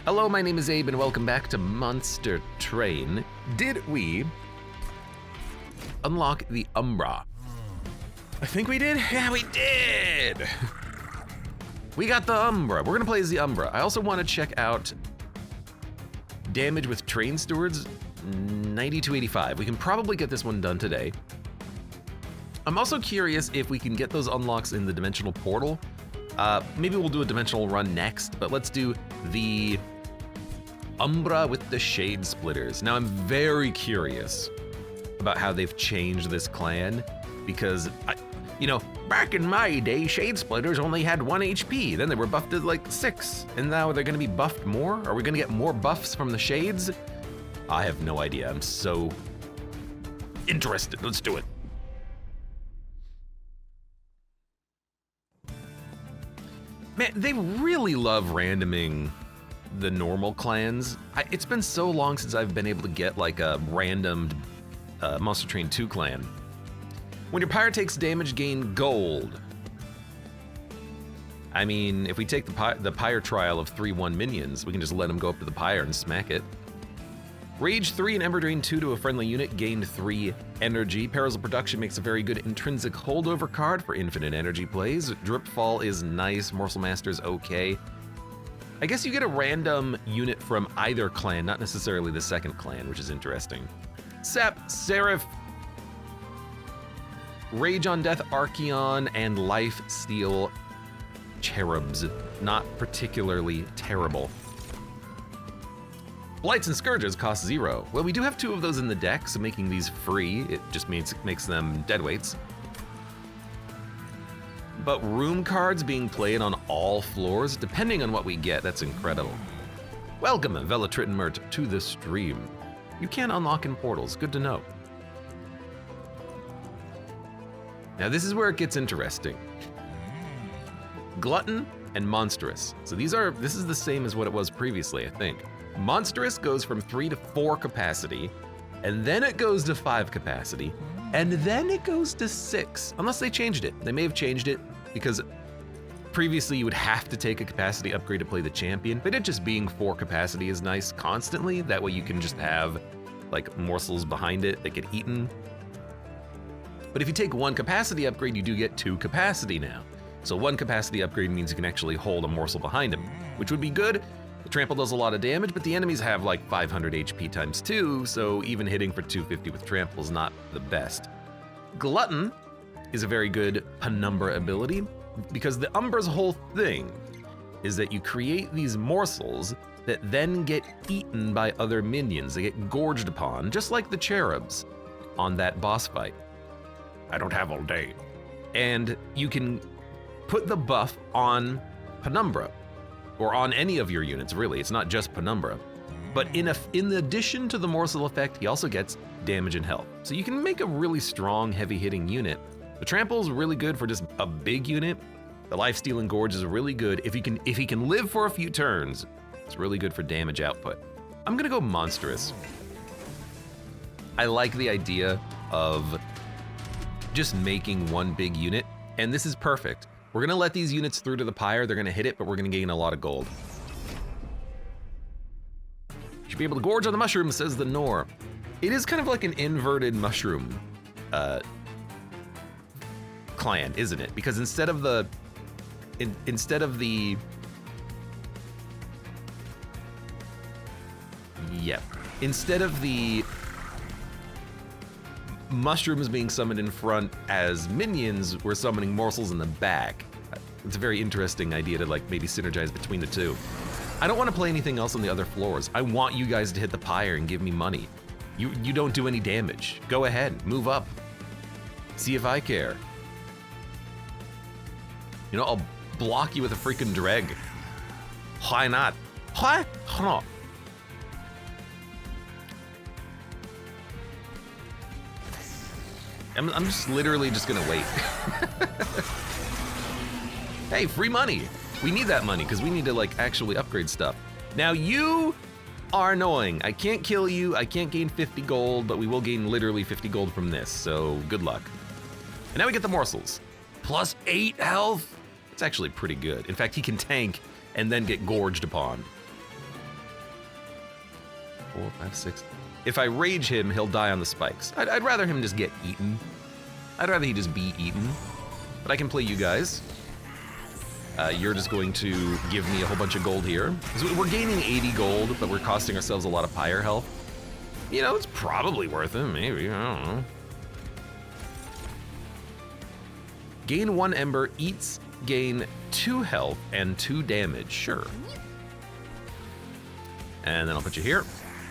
Hello, my name is Abe, and welcome back to Monster Train. Did we unlock the Umbra? I think we did. Yeah, we did. We got the Umbra. We're gonna play as the Umbra. I also want to check out damage with train stewards, 90 to 85. We can probably get this one done today. I'm also curious if we can get those unlocks in the dimensional portal. Maybe we'll do a dimensional run next, but let's do the Umbra with the Shade Splitters. Now I'm very curious about how they've changed this clan, because back in my day, Shade Splitters only had 1 HP. Then they were buffed to like 6, and now they're gonna be buffed more? Are we gonna get more buffs from the Shades? I have no idea. I'm so interested. Let's do it. Man, they really love randoming the normal clans. It's been so long since I've been able to get like a randomed Monster Train 2 clan. When your Pyre takes damage, gain gold. I mean, if we take the Pyre trial of 3/1 minions, we can just let them go up to the Pyre and smack it. Rage 3 and Ember Drain 2 to a friendly unit, gain 3 energy. Perils of Production makes a very good intrinsic holdover card for infinite energy plays. Drip Fall is nice, Morsel Master's okay. I guess you get a random unit from either clan, not necessarily the second clan, which is interesting. Sap, Seraph, Rage on Death, Archeon, and Life Steal Cherubs. Not particularly terrible. Blights and Scourges cost 0. Well, we do have 2 of those in the deck, so making these free, it just makes them deadweights. But room cards being played on all floors, depending on what we get, that's incredible. Welcome, Velatritin Mert, to the stream. You can unlock in portals, good to know. Now this is where it gets interesting. Glutton and Monstrous. So this is the same as what it was previously, I think. Monstrous goes from 3 to 4 capacity, and then it goes to 5 capacity, and then it goes to 6, unless they changed it. They may have changed it because previously you would have to take a capacity upgrade to play the champion, but it just being 4 capacity is nice constantly. That way you can just have like morsels behind it that get eaten. But if you take 1 capacity upgrade, you do get 2 capacity now. So 1 capacity upgrade means you can actually hold a morsel behind him, which would be good. The trample does a lot of damage, but the enemies have like 500 HP times 2, so even hitting for 250 with trample is not the best. Glutton is a very good penumbra ability, because the Umbra's whole thing is that you create these morsels that then get eaten by other minions. They get gorged upon, just like the cherubs on that boss fight. I don't have all day. And you can put the buff on penumbra, or on any of your units, really. It's not just penumbra. But in addition to the morsel effect, he also gets damage and health. So you can make a really strong, heavy-hitting unit. The trample is really good for just a big unit. The life-stealing gorge is really good. If he can live for a few turns, it's really good for damage output. I'm gonna go Monstrous. I like the idea of just making 1 big unit, and this is perfect. We're gonna let these units through to the Pyre, they're gonna hit it, but we're gonna gain a lot of gold. You should be able to gorge on the mushroom, says the Nor. It is kind of like an inverted mushroom clan, isn't it? Because instead of the mushrooms being summoned in front as minions, we're summoning morsels in the back. It's a very interesting idea to like maybe synergize between the 2. I don't want to play anything else on the other floors. I want you guys to hit the Pyre and give me money. You don't do any damage. Go ahead, move up. See if I care. I'll block you with a freaking dreg. Why not? Why not? I'm just literally just gonna wait. Hey, free money. We need that money because we need to like actually upgrade stuff. Now you are annoying. I can't kill you, I can't gain 50 gold, but we will gain literally 50 gold from this, so good luck. And now we get the morsels. Plus 8 health. It's actually pretty good. In fact, he can tank and then get gorged upon. 4, 5, 6. If I rage him, he'll die on the spikes. I'd rather him just get eaten. I'd rather he just be eaten. But I can play you guys. You're just going to give me a whole bunch of gold here. So we're gaining 80 gold, but we're costing ourselves a lot of Pyre health. You know, it's probably worth it, maybe, I don't know. Gain 1 ember, gain 2 health and 2 damage, sure. And then I'll put you here,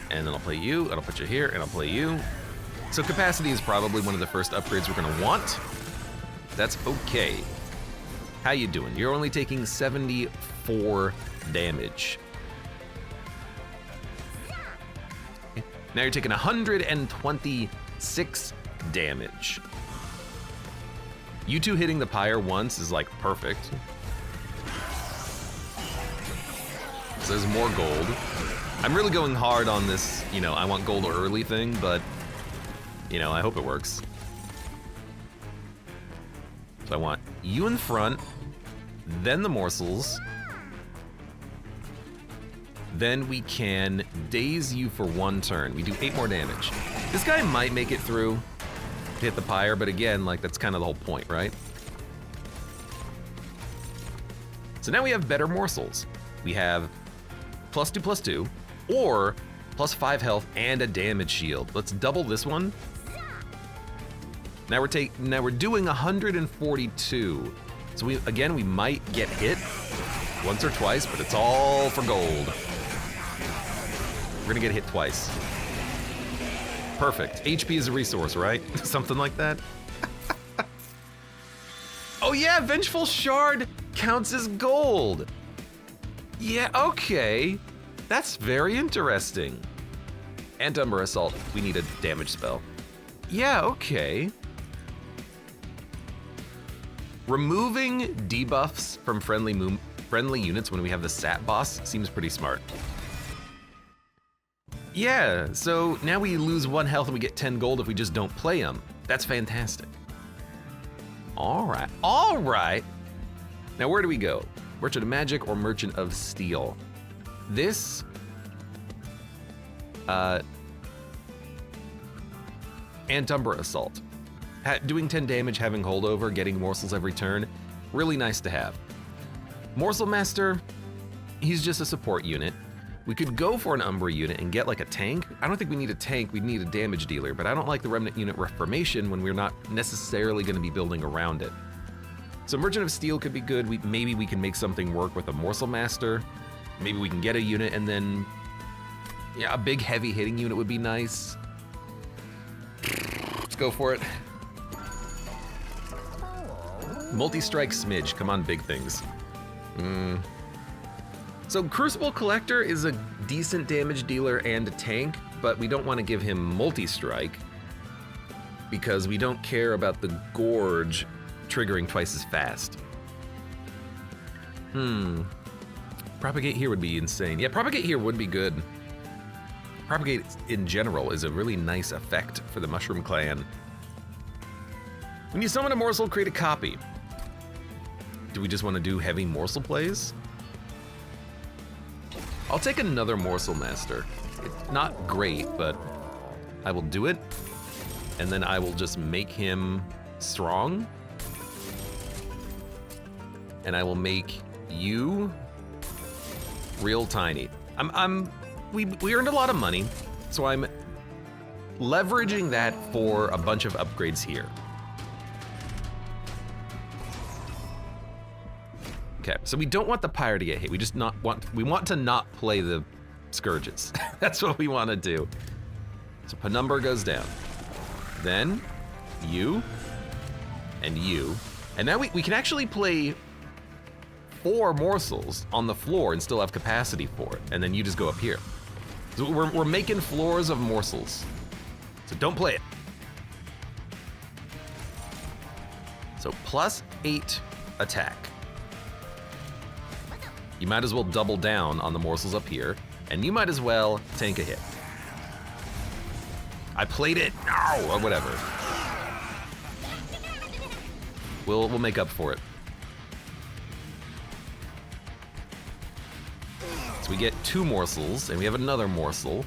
and then I'll play you, and I'll put you here, and I'll play you. So capacity is probably one of the first upgrades we're gonna want. That's okay. How you doing? You're only taking 74 damage. Now you're taking 126 damage. You two hitting the Pyre once is like perfect. So there's more gold. I'm really going hard on this, you know, I want gold early thing, but, you know, I hope it works. So I want you in front, then the morsels. Then we can daze you for 1 turn. We do 8 more damage. This guy might make it through to hit the Pyre, but again, like, that's kind of the whole point, right? So now we have better morsels. We have +2/+2, or +5 health and a damage shield. Let's double this one. Now we're doing 142. So we might get hit once or twice, but it's all for gold. We're gonna get hit twice. Perfect. HP is a resource, right? Something like that. Oh yeah, Vengeful Shard counts as gold. Yeah, okay. That's very interesting. And Umber Assault, we need a damage spell. Yeah, okay. Removing debuffs from friendly units when we have the Sat boss seems pretty smart. Yeah, so now we lose 1 health and we get 10 gold if we just don't play him. That's fantastic. All right. Now where do we go? Merchant of Magic or Merchant of Steel? This, Antumbra Assault. Doing 10 damage, having holdover, getting morsels every turn, really nice to have. Morsel Master, he's just a support unit. We could go for an Umbra unit and get like a tank. I don't think we need a tank, we need a damage dealer, but I don't like the Remnant unit Reformation when we're not necessarily gonna be building around it. So Merchant of Steel could be good. Maybe we can make something work with a Morsel Master. Maybe we can get a unit and then, yeah, a big heavy hitting unit would be nice. Let's go for it. Multi-strike Smidge, come on, big things. So Crucible Collector is a decent damage dealer and a tank, but we don't want to give him multi-strike because we don't care about the Gorge triggering twice as fast. Propagate here would be insane. Yeah, Propagate here would be good. Propagate in general is a really nice effect for the Mushroom Clan. When you summon a morsel, create a copy. Do we just want to do heavy morsel plays? I'll take another Morsel Master. It's not great, but I will do it. And then I will just make him strong. And I will make you real tiny. We earned a lot of money, so I'm leveraging that for a bunch of upgrades here. Okay, so we don't want the Pyre to get hit. We want to not play the Scourges. That's what we want to do. So Penumbra goes down. Then you and you. And now we can actually play 4 morsels on the floor and still have capacity for it. And then you just go up here. So we're making floors of morsels. So don't play it. So +8 attack. You might as well double down on the morsels up here, and you might as well tank a hit. I played it, no, or whatever. We'll make up for it. So we get 2 morsels, and we have another morsel.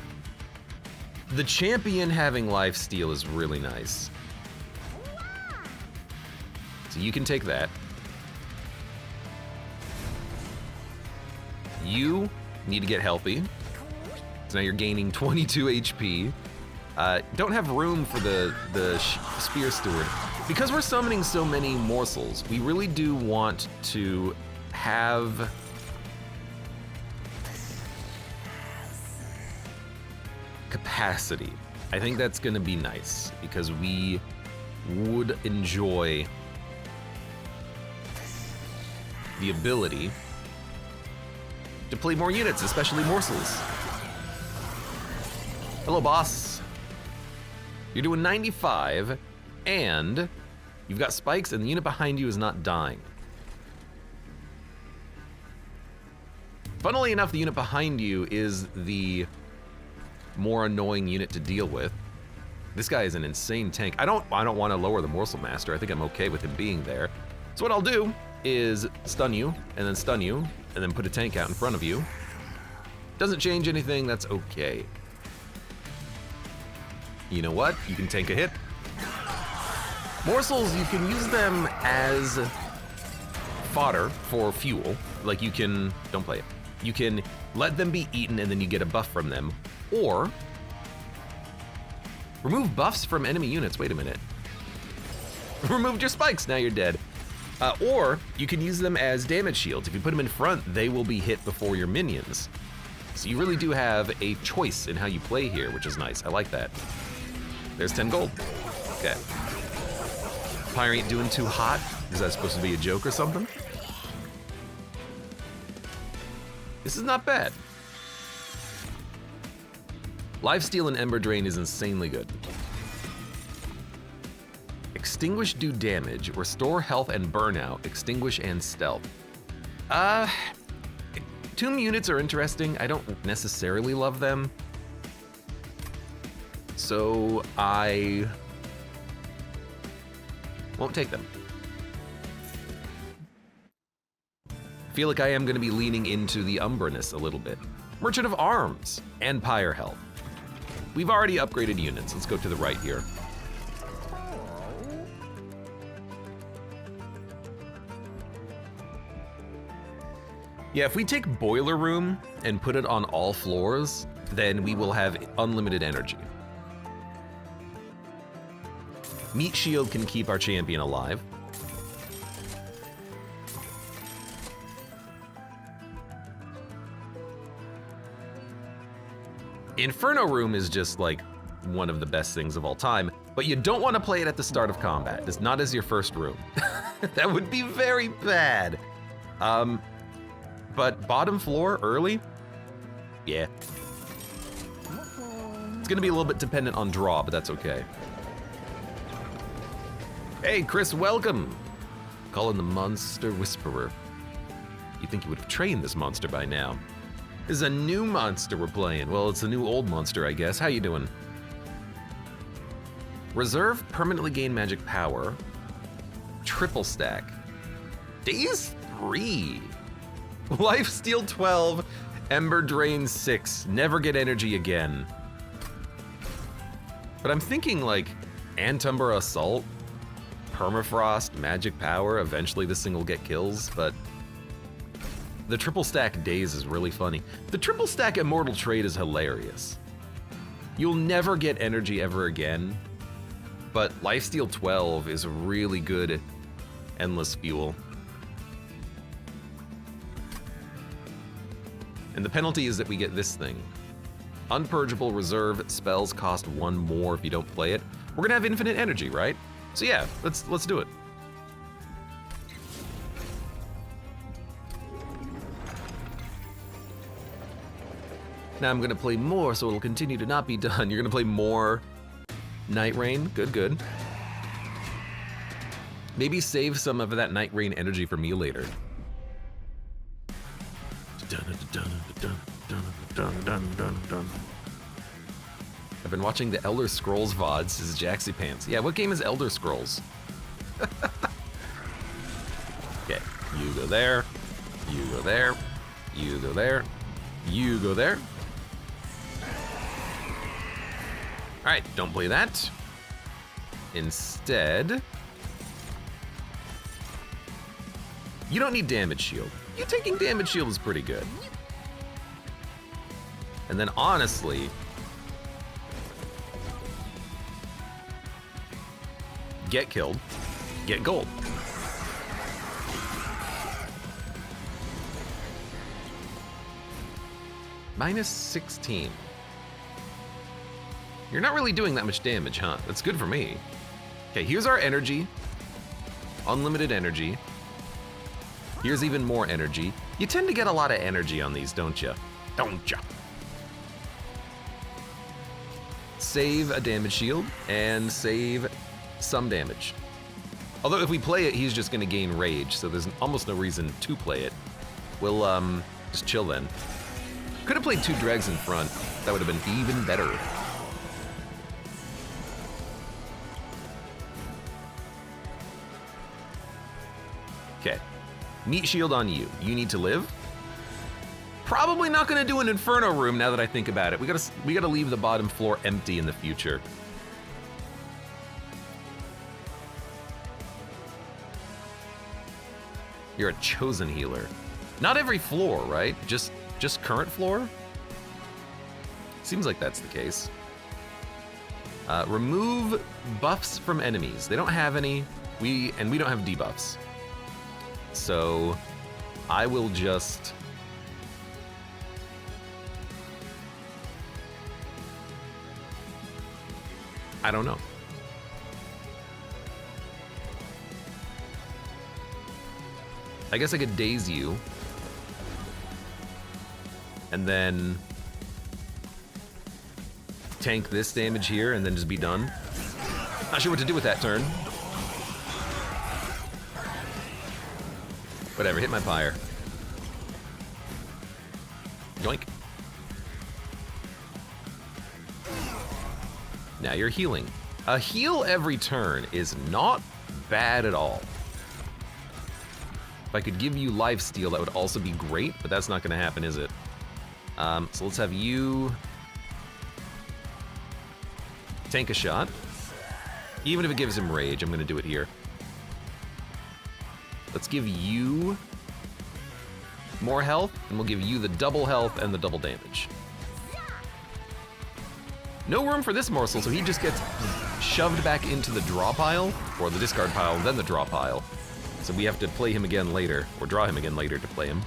The champion having lifesteal is really nice. So you can take that. You need to get healthy. So now you're gaining 22 HP. Don't have room for the Spear Steward. Because we're summoning so many morsels, we really do want to have capacity. I think that's gonna be nice because we would enjoy the ability to play more units, especially morsels. Hello, boss. You're doing 95, and you've got spikes, and the unit behind you is not dying. Funnily enough, the unit behind you is the more annoying unit to deal with. This guy is an insane tank. I don't want to lower the Morsel Master. I think I'm okay with him being there. So what I'll do is stun you, and then stun you, and then put a tank out in front of you. Doesn't change anything, that's okay. You know what? You can tank a hit. Morsels, you can use them as fodder for fuel. Like you can, don't play it. You can let them be eaten and then you get a buff from them. Or remove buffs from enemy units. Wait a minute. Removed your spikes, now you're dead. Or you can use them as damage shields. If you put them in front, they will be hit before your minions. So you really do have a choice in how you play here, which is nice. I like that. There's 10 gold. Okay. Pyre ain't doing too hot. Is that supposed to be a joke or something? This is not bad. Lifesteal and Ember Drain is insanely good. Extinguish, do damage, restore health and burnout, extinguish and stealth. Tomb units are interesting. I don't necessarily love them. So I won't take them. Feel like I am gonna be leaning into the Umbraness a little bit. Merchant of Arms and Pyre health. We've already upgraded units. Let's go to the right here. Yeah, if we take Boiler Room and put it on all floors, then we will have unlimited energy. Meat Shield can keep our champion alive. Inferno Room is just like one of the best things of all time, but you don't want to play it at the start of combat. It's not as your first room. That would be very bad. But bottom floor early? Yeah. It's gonna be a little bit dependent on draw, but that's okay. Hey, Chris, welcome. Calling the Monster Whisperer. You'd think you would have trained this monster by now. This is a new monster we're playing. Well, it's a new old monster, I guess. How you doing? Reserve, permanently gain magic power. Triple stack. Days 3. Lifesteal 12, Ember Drain 6. Never get energy again. But I'm thinking like Antumber Assault, Permafrost, magic power. Eventually this thing will get kills, but the triple stack Days is really funny. The triple stack Immortal Trade is hilarious. You'll never get energy ever again, but Lifesteal 12 is really good endless fuel. And the penalty is that we get this thing. Unpurgeable reserve spells cost 1 more if you don't play it. We're gonna have infinite energy, right? So yeah, let's do it. Now I'm gonna play more, so it'll continue to not be done. You're gonna play more Night Rain. Good, good. Maybe save some of that Night Rain energy for me later. I've been watching the Elder Scrolls VODs. This is Jaxie Pants. Yeah, what game is Elder Scrolls? Okay, you go there, you go there, you go there, you go there. All right, don't play that. Instead, you don't need damage shield. You taking damage shield is pretty good. And then honestly, get killed, get gold. Minus 16. You're not really doing that much damage, huh? That's good for me. Okay, here's our energy. Unlimited energy. Here's even more energy. You tend to get a lot of energy on these, don't you? Don't you? Save a damage shield and save some damage. Although if we play it, he's just gonna gain rage, so there's almost no reason to play it. We'll just chill then. Could have played 2 dregs in front. That would have been even better. Okay, meat shield on you. You need to live. Probably not gonna do an Inferno room now that I think about it. We gotta leave the bottom floor empty in the future. You're a chosen healer. Not every floor, right? Just current floor? Seems like that's the case. Remove buffs from enemies. They don't have any. We don't have debuffs. So I will just I don't know. I guess I could daze you and then tank this damage here and then just be done. Not sure what to do with that turn. Whatever, hit my pyre. Yoink. Now you're healing. A heal every turn is not bad at all. If I could give you lifesteal, that would also be great, but that's not gonna happen, is it? So let's have you tank a shot. Even if it gives him rage, I'm gonna do it here. Let's give you more health, and we'll give you the double health and the double damage. No room for this morsel, so he just gets shoved back into the draw pile, or the discard pile, and then the draw pile. So we have to play him again later, or draw him again later to play him.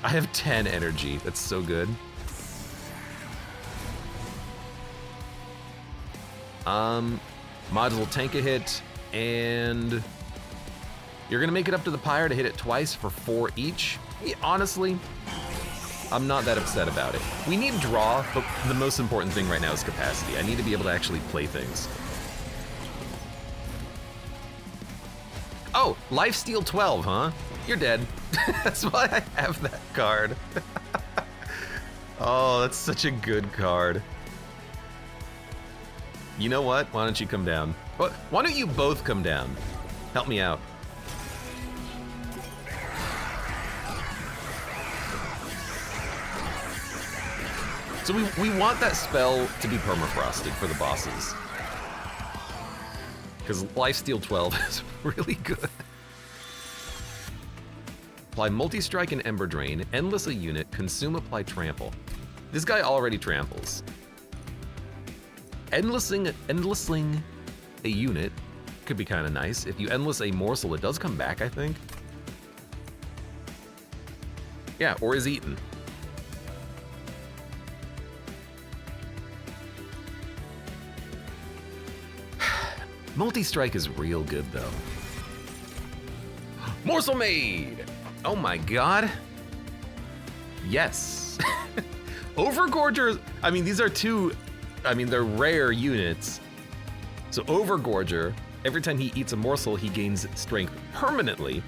I have 10 energy, that's so good. Might as well tank a hit, and you're gonna make it up to the pyre to hit it twice for 4 each. Yeah, honestly, I'm not that upset about it. We need draw, but the most important thing right now is capacity. I need to be able to actually play things. Oh, lifesteal 12, huh? You're dead. That's why I have that card. Oh, that's such a good card. You know what? Why don't you come down? Why don't you both come down? Help me out. So we want that spell to be permafrosted for the bosses. Because lifesteal 12 is really good. Apply multi-strike and ember drain, endless a unit, consume, apply trample. This guy already tramples. Endlessing a unit could be kind of nice. If you endless a morsel, it does come back, I think. Yeah, or is eaten. Multi-strike is real good, though. Morsel made! Oh my god. Yes. Overgorger, I mean, these are two, they're rare units. So Overgorger, every time he eats a morsel, he gains strength permanently.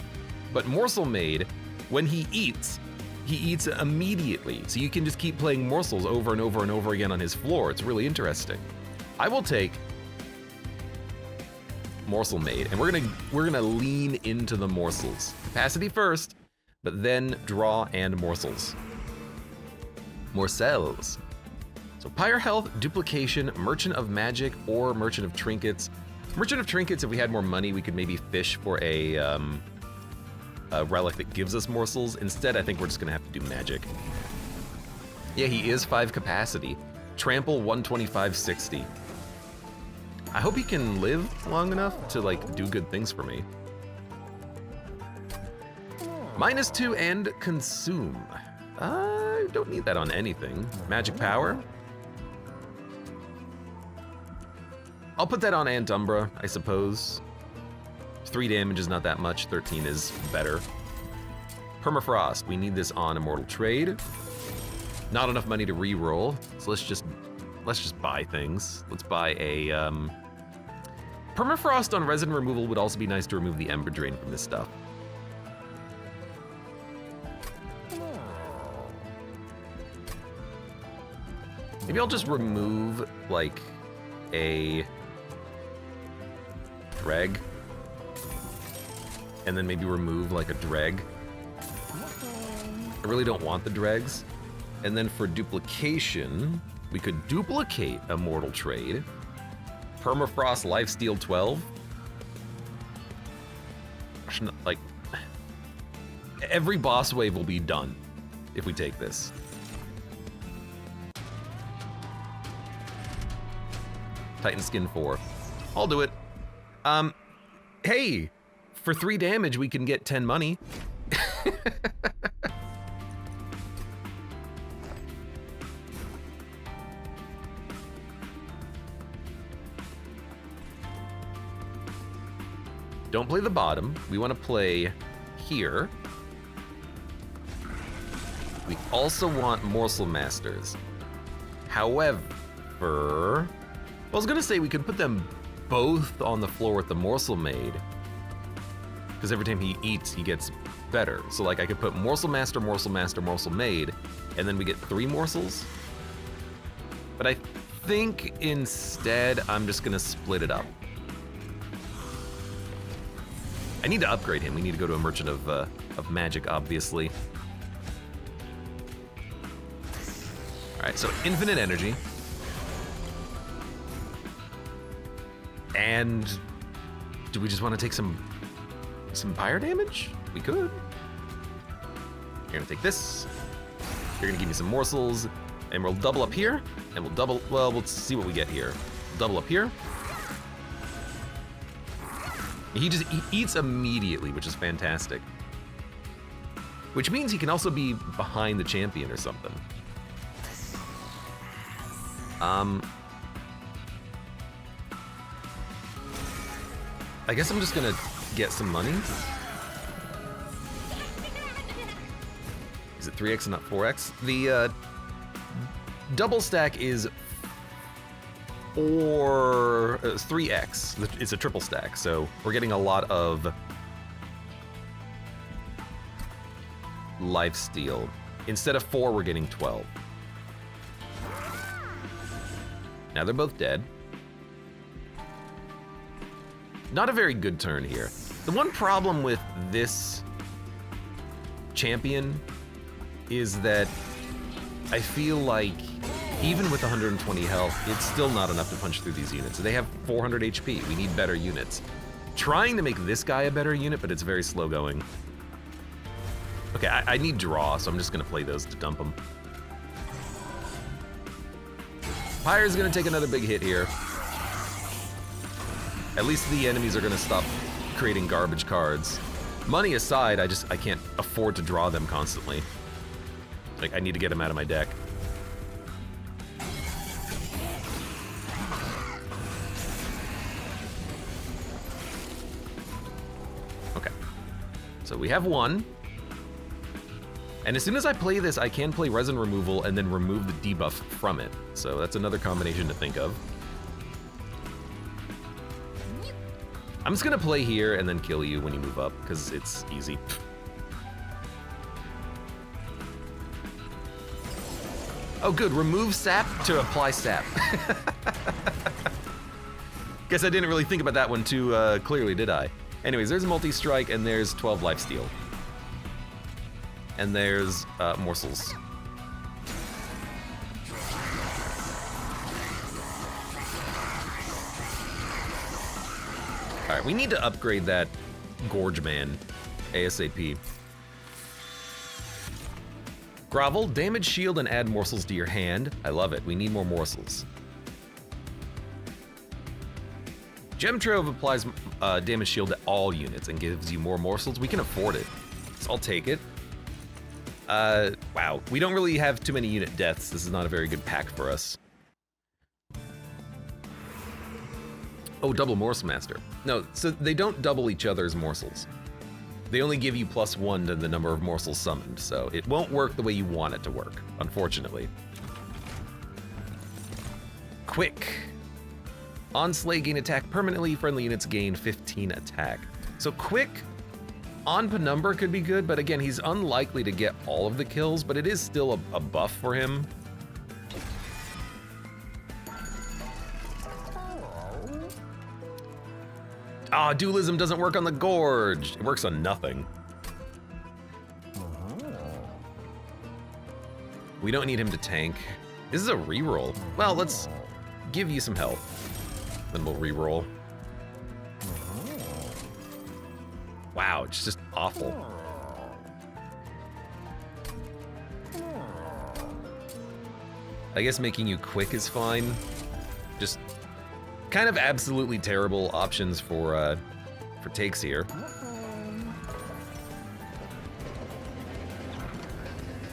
But Morsel Made, when he eats immediately. So you can just keep playing morsels over and over and over again on his floor. It's really interesting. I will take Morsel Made, and we're gonna lean into the morsels. Capacity first, but then draw and morsels. Morsels. So Pyre health, duplication, merchant of magic, or merchant of trinkets. Merchant of trinkets, if we had more money, we could maybe fish for a relic that gives us morsels. Instead, I think we're just gonna have to do magic. Yeah, he is 5 capacity. Trample 125-60. I hope he can live long enough to like do good things for me. -2 and consume. I don't need that on anything. Magic power. I'll put that on Antumbra, I suppose. 3 damage is not that much, 13 is better. Permafrost, we need this on Immortal Trade. Not enough money to re-roll, so let's just buy things. Let's buy a, Permafrost on resin removal would also be nice to remove the Ember Drain from this stuff. Maybe I'll just remove, like, a dreg. And then maybe remove, like, a dreg. I really don't want the dregs. And then for duplication, we could duplicate Immortal Trade. Permafrost Lifesteal 12. Like, every boss wave will be done if we take this. Titan Skin 4. I'll do it. Hey, for 3 damage, we can get 10 money. Don't play the bottom. We want to play here. We also want Morsel Masters. However, I was gonna say we could put them both on the floor with the Morsel Maid, because every time he eats, he gets better. So like I could put Morsel Master, Morsel Master, Morsel Maid, and then we get 3 morsels. But I think instead I'm just gonna split it up. I need to upgrade him. We need to go to a Merchant of Magic, obviously. All right, so infinite energy. And do we just want to take some Pyre damage? We could. You're gonna take this. You're gonna give me some morsels, and we'll double up here, and we'll double, well, we'll see what we get here. Double up here. He eats immediately, which is fantastic. Which means he can also be behind the champion or something. I guess I'm just gonna get some money. Is it 3x and not 4x? The double stack is 3x. It's a triple stack, so we're getting a lot of lifesteal. Instead of 4, we're getting 12. Now they're both dead. Not a very good turn here. The one problem with this champion is that I feel like even with 120 health, it's still not enough to punch through these units. They have 400 HP. We need better units. Trying to make this guy a better unit, but it's very slow going. Okay, I need draw, so I'm just gonna play those to dump them. Pyre's gonna take another big hit here. At least the enemies are gonna stop creating garbage cards. Money aside, I can't afford to draw them constantly. Like, I need to get them out of my deck. Okay. So we have 1. And as soon as I play this, I can play resin removal and then remove the debuff from it. So that's another combination to think of. I'm just gonna play here and then kill you when you move up, because it's easy. Oh good, remove sap to apply sap. Guess I didn't really think about that one too clearly, did I? Anyways, there's multi-strike and there's 12 lifesteal. And there's morsels. right, we need to upgrade that Gorge Man ASAP. Grovel, damage shield and add morsels to your hand. I love it. We need more morsels. Gem Trove applies damage shield to all units and gives you more morsels. We can afford it, so I'll take it. Wow, we don't really have too many unit deaths. This is not a very good pack for us. Oh, double Morsel Master. No, so they don't double each other's morsels. They only give you +1 to the number of morsels summoned, so it won't work the way you want it to work, unfortunately. Quick. On Slay, gain attack permanently. Friendly units gain 15 attack. So Quick on Penumbra could be good, but again, he's unlikely to get all of the kills, but it is still a buff for him. Ah, dualism doesn't work on the Gorge. It works on nothing. We don't need him to tank. This is a reroll. Well, let's give you some health. Then we'll reroll. Wow, it's just awful. I guess making you quick is fine. Just kind of absolutely terrible options for takes here.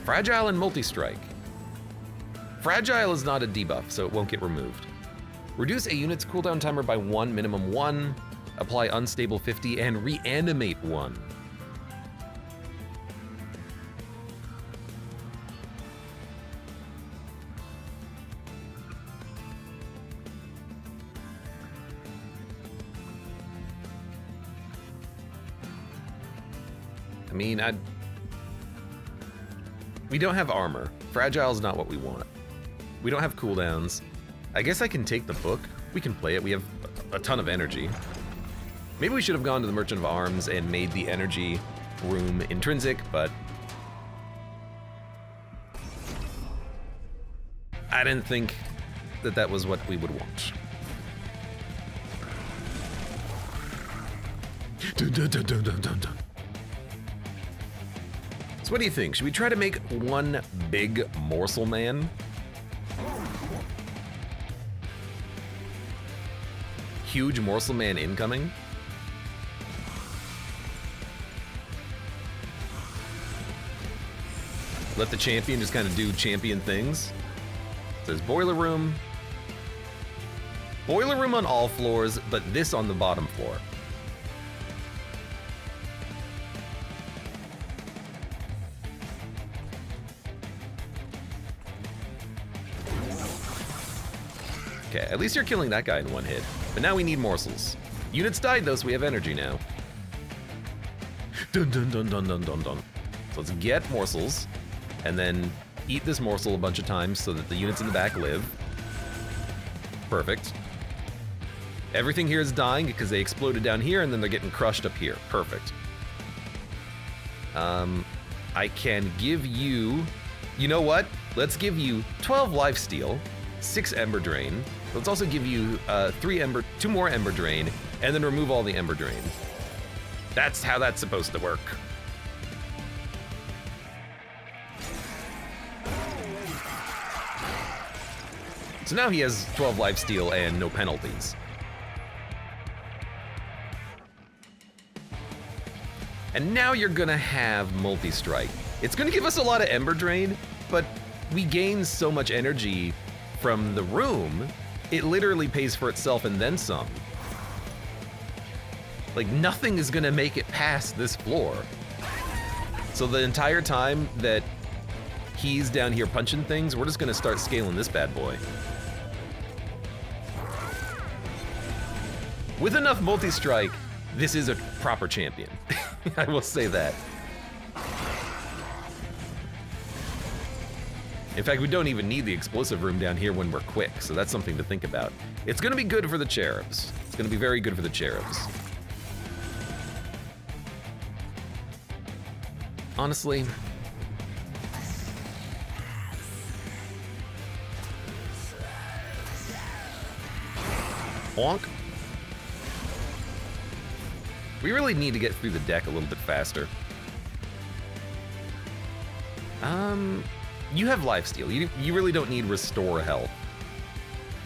Fragile and multi-strike. Fragile is not a debuff, so it won't get removed. Reduce a unit's cooldown timer by 1, minimum 1. Apply unstable 50 and reanimate 1. I mean, we don't have armor. Fragile is not what we want. We don't have cooldowns. I guess I can take the book. We can play it. We have a ton of energy. Maybe we should have gone to the Merchant of Arms and made the energy room intrinsic, but I didn't think that that was what we would want. Dun, dun, dun, dun, dun, dun, dun. So what do you think? Should we try to make one big morsel man? Huge morsel man incoming? Let the champion just kind of do champion things. So there's boiler room. Boiler room on all floors, but this on the bottom floor. Okay, at least you're killing that guy in one hit. But now we need morsels. Units died though, so we have energy now. Dun dun dun dun dun dun dun. So let's get morsels, and then eat this morsel a bunch of times so that the units in the back live. Perfect. Everything here is dying because they exploded down here and then they're getting crushed up here. Perfect. I can give you... You know what? Let's give you 12 lifesteal, 6 Ember Drain. Let's also give you 2 more Ember Drain, and then remove all the Ember Drain. That's how that's supposed to work. So now he has 12 lifesteal and no penalties. And now you're gonna have multi-strike. It's gonna give us a lot of Ember Drain, but we gain so much energy from the room, it literally pays for itself and then some. Like, nothing is gonna make it past this floor. So the entire time that he's down here punching things, we're just gonna start scaling this bad boy. With enough multi-strike, this is a proper champion. I will say that. In fact, we don't even need the explosive room down here when we're quick, so that's something to think about. It's gonna be good for the cherubs. It's gonna be very good for the cherubs. Honestly, bonk. We really need to get through the deck a little bit faster. You have lifesteal. You really don't need restore health.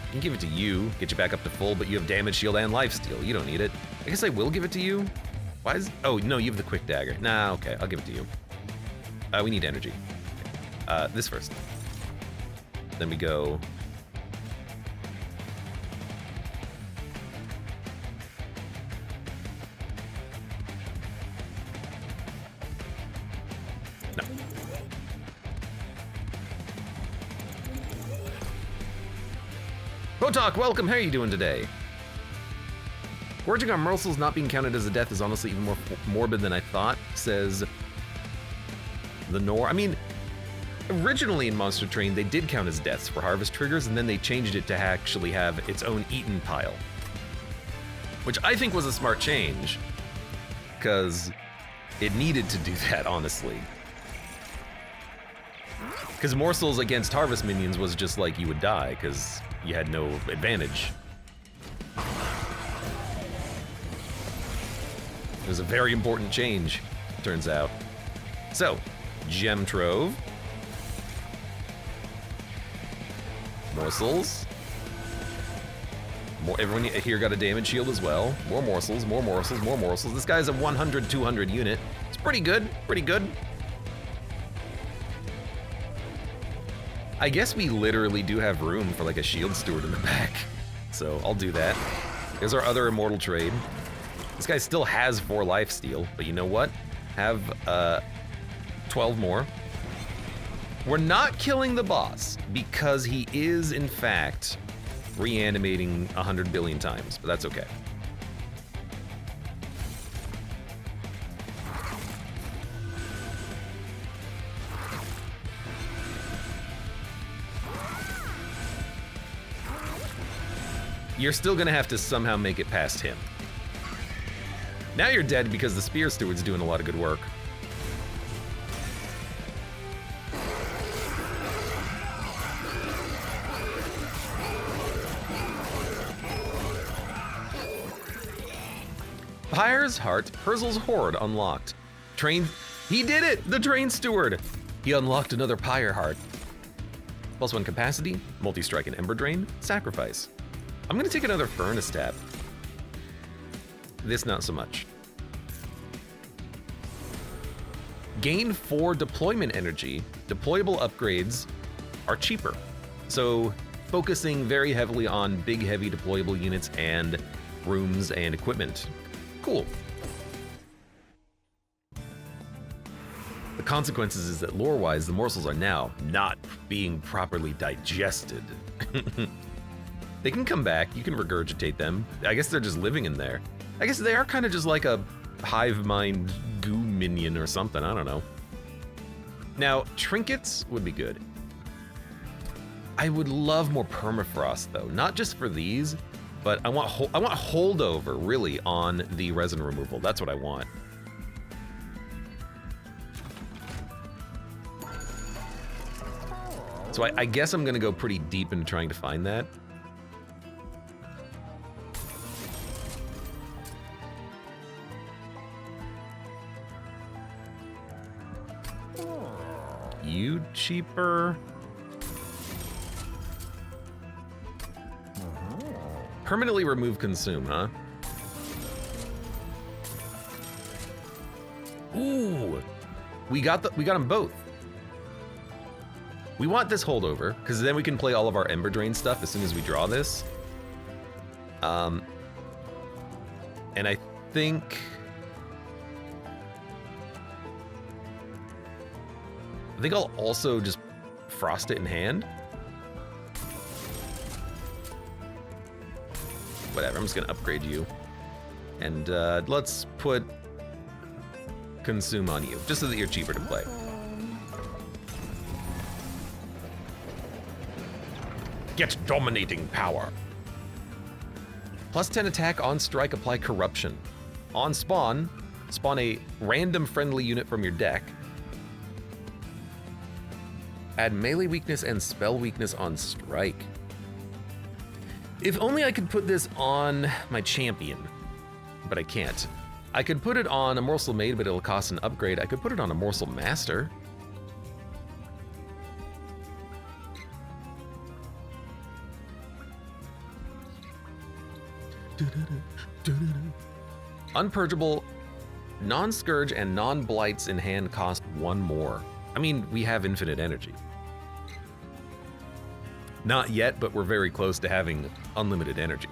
I can give it to you, get you back up to full, but you have damage shield and lifesteal. You don't need it. I guess I will give it to you. Why is... Oh, no, you have the quick dagger. Nah, okay, I'll give it to you. We need energy. This first. Then we go... No. Botok, welcome! How are you doing today? Gorging on morsels not being counted as a death is honestly even more morbid than I thought, says the Nor. I mean, originally in Monster Train, they did count as deaths for harvest triggers, and then they changed it to actually have its own eaten pile. Which I think was a smart change, because it needed to do that, honestly. Because morsels against harvest minions was just like you would die, because you had no advantage. It was a very important change, turns out. So, Gem Trove. Morsels. Everyone here got a damage shield as well. More morsels, more morsels, more morsels. This guy's a 100, 200 unit. It's pretty good, pretty good. I guess we literally do have room for like a shield steward in the back. So I'll do that. There's our other immortal trade. This guy still has 4 lifesteal, but you know what? Have 12 more. We're not killing the boss because he is in fact reanimating 100 billion times, but that's okay. You're still gonna have to somehow make it past him. Now you're dead because the Spear Steward's doing a lot of good work. Pyre's Heart, Perzel's Horde unlocked. Train, he did it! The Train Steward! He unlocked another Pyre Heart. +1 capacity, multi-strike and Ember Drain, Sacrifice. I'm gonna take another Furnace Tap. This not so much. Gain 4 deployment energy. Deployable upgrades are cheaper. So focusing very heavily on big, heavy deployable units and rooms and equipment. Cool. The consequences is that lore-wise, the morsels are now not being properly digested. They can come back, you can regurgitate them. I guess they're just living in there. I guess they are kind of just like a hive mind goo minion or something, I don't know. Now, trinkets would be good. I would love more permafrost though, not just for these, but I want holdover really on the resin removal. That's what I want. So I guess I'm gonna go pretty deep into trying to find that. You cheaper. Permanently remove consume, huh? Ooh, we got them both. We want this holdover because then we can play all of our Ember Drain stuff as soon as we draw this. And I think I'll also just frost it in hand. Whatever, I'm just gonna upgrade you. And let's put consume on you, just so that you're cheaper to play. Get dominating power. +10 attack on strike, apply corruption. On spawn, spawn a random friendly unit from your deck. Add melee weakness and spell weakness on strike. If only I could put this on my champion, but I can't. I could put it on a Morsel Maid, but it'll cost an upgrade. I could put it on a Morsel Master. Unpurgeable, non-scourge, and non-blights in hand cost 1 more. I mean, we have infinite energy. Not yet, but we're very close to having unlimited energy.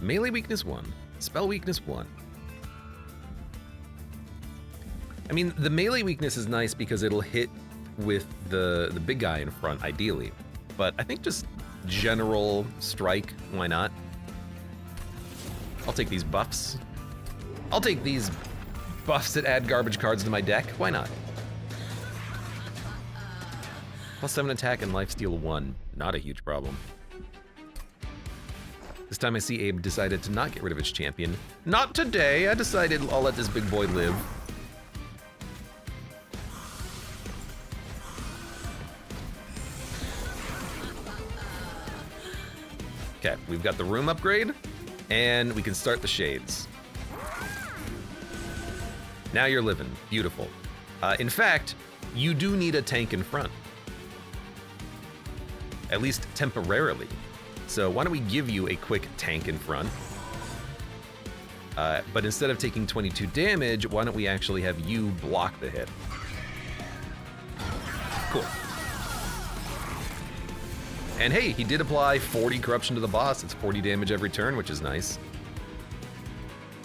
Melee weakness 1, spell weakness 1. I mean, the melee weakness is nice because it'll hit with the big guy in front, ideally. But I think just general strike, why not? I'll take these buffs. I'll take these buffs that add garbage cards to my deck, why not? +7 attack and lifesteal 1, not a huge problem. This time I see Abe decided to not get rid of its champion. Not today, I decided I'll let this big boy live. Okay, we've got the room upgrade, and we can start the shades. Now you're living, beautiful. In fact, you do need a tank in front. At least temporarily. So why don't we give you a quick tank in front? But instead of taking 22 damage, why don't we actually have you block the hit? Cool. And hey, he did apply 40 corruption to the boss. It's 40 damage every turn, which is nice.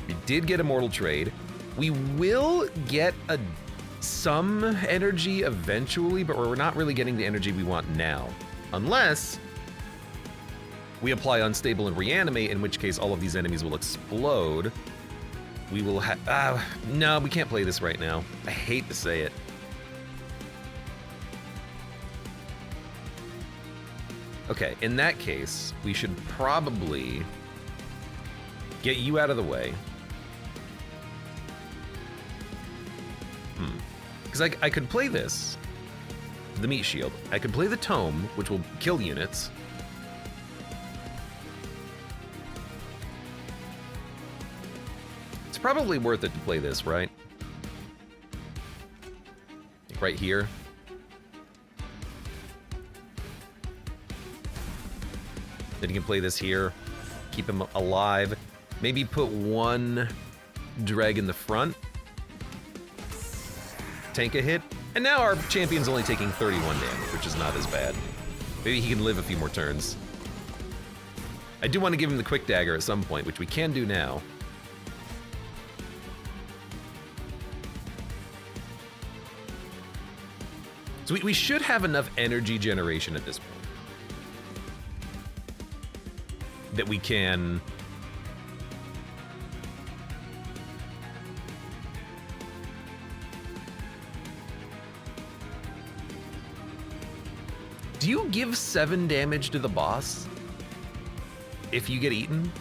We did get a mortal trade. We will get some energy eventually, but we're not really getting the energy we want now. Unless we apply Unstable and Reanimate, in which case all of these enemies will explode. We will have... no, we can't play this right now. I hate to say it. Okay, in that case, we should probably get you out of the way. Because I could play this, the Meat Shield. I could play the Tome, which will kill units. It's probably worth it to play this, right? Like right here. Then you can play this here, keep him alive. Maybe put 1 dreg in the front. Tank a hit. And now our champion's only taking 31 damage, which is not as bad. Maybe he can live a few more turns. I do want to give him the quick dagger at some point, which we can do now. So we should have enough energy generation at this point that we can... Do you give 7 damage to the boss if you get eaten?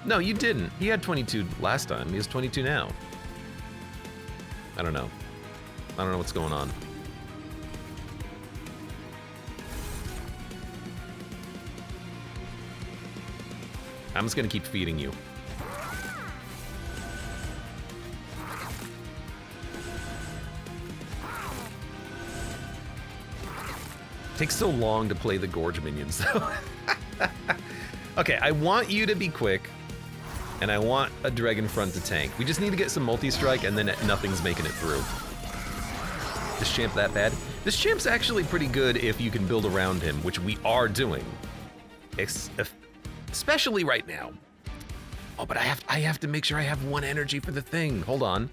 No, you didn't. He had 22 last time. He has 22 now. I don't know. I don't know what's going on. I'm just gonna keep feeding you. Takes so long to play the Gorge minions, though. Okay, I want you to be quick, and I want a Dragon Front to tank. We just need to get some multi-strike, and then nothing's making it through. This champ that bad? This champ's actually pretty good if you can build around him, which we are doing. Especially right now. Oh, but I have to make sure I have 1 energy for the thing. Hold on.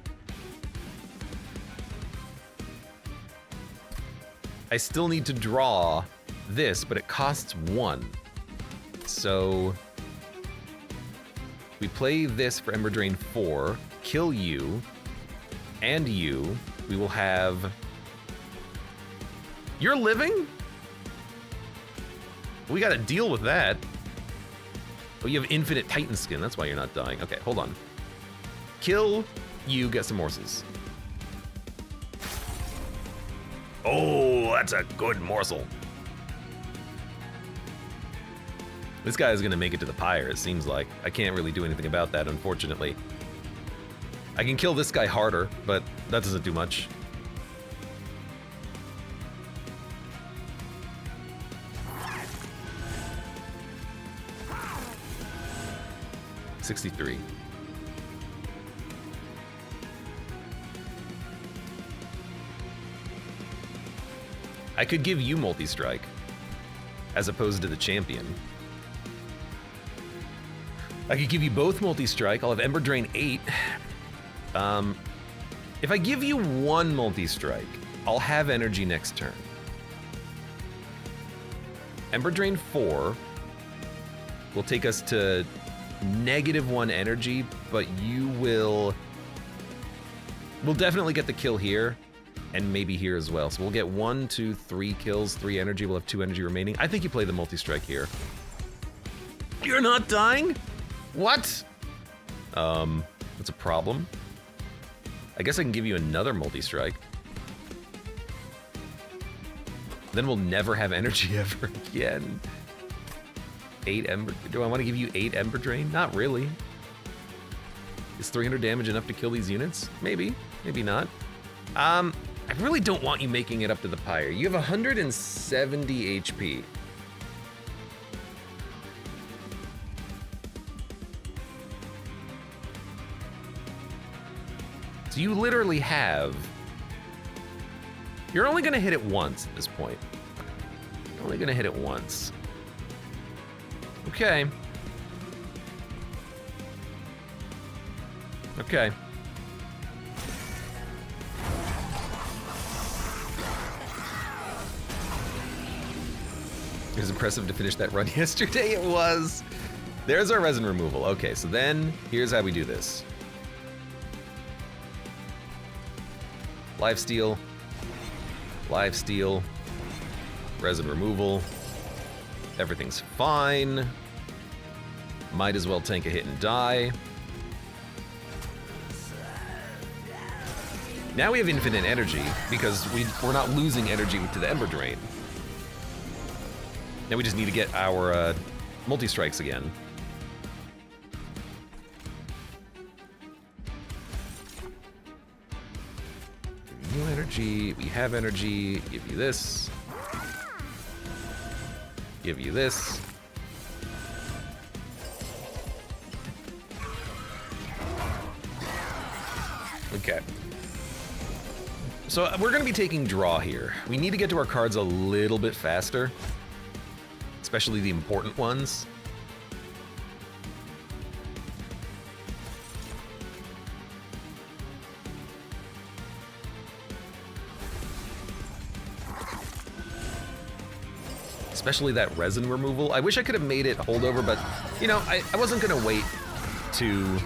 I still need to draw this, but it costs 1. So we play this for Ember Drain 4, kill you, and you. We will have... You're living? We gotta deal with that. Oh, you have infinite Titan skin, that's why you're not dying. Okay, hold on. Kill you, get some morsels. Oh, that's a good morsel. This guy is gonna make it to the Pyre, it seems like. I can't really do anything about that, unfortunately. I can kill this guy harder, but that doesn't do much. $63. I could give you multi-strike as opposed to the champion. I could give you both multi-strike. I'll have Ember Drain 8. If I give you one multi-strike, I'll have energy next turn. Ember Drain 4 will take us to -1 energy, but you will... We'll definitely get the kill here, and maybe here as well. So we'll get 1, 2, 3 kills, 3 energy. We'll have 2 energy remaining. I think you play the multi-strike here. You're not dying? What? That's a problem. I guess I can give you another multi-strike. Then we'll never have energy ever again. 8 Ember... Do I want to give you 8 Ember Drain? Not really. Is 300 damage enough to kill these units? Maybe. Maybe not. I really don't want you making it up to the Pyre. You have 170 HP. So you literally have... You're only going to hit it once at this point. You're only going to hit it once. Okay. Okay. It was impressive to finish that run yesterday. It was. There's our resin removal. Okay, so then here's how we do this. Lifesteal. Lifesteal. Resin removal. Everything's fine. Might as well tank a hit and die. Now we have infinite energy because we're not losing energy to the Ember Drain. Now we just need to get our multi-strikes again. Give you energy, we have energy, give you this. Give you this. Okay. So we're gonna be taking draw here. We need to get to our cards a little bit faster, especially the important ones. Especially that resin removal. I wish I could have made it holdover, but you know, I wasn't gonna wait to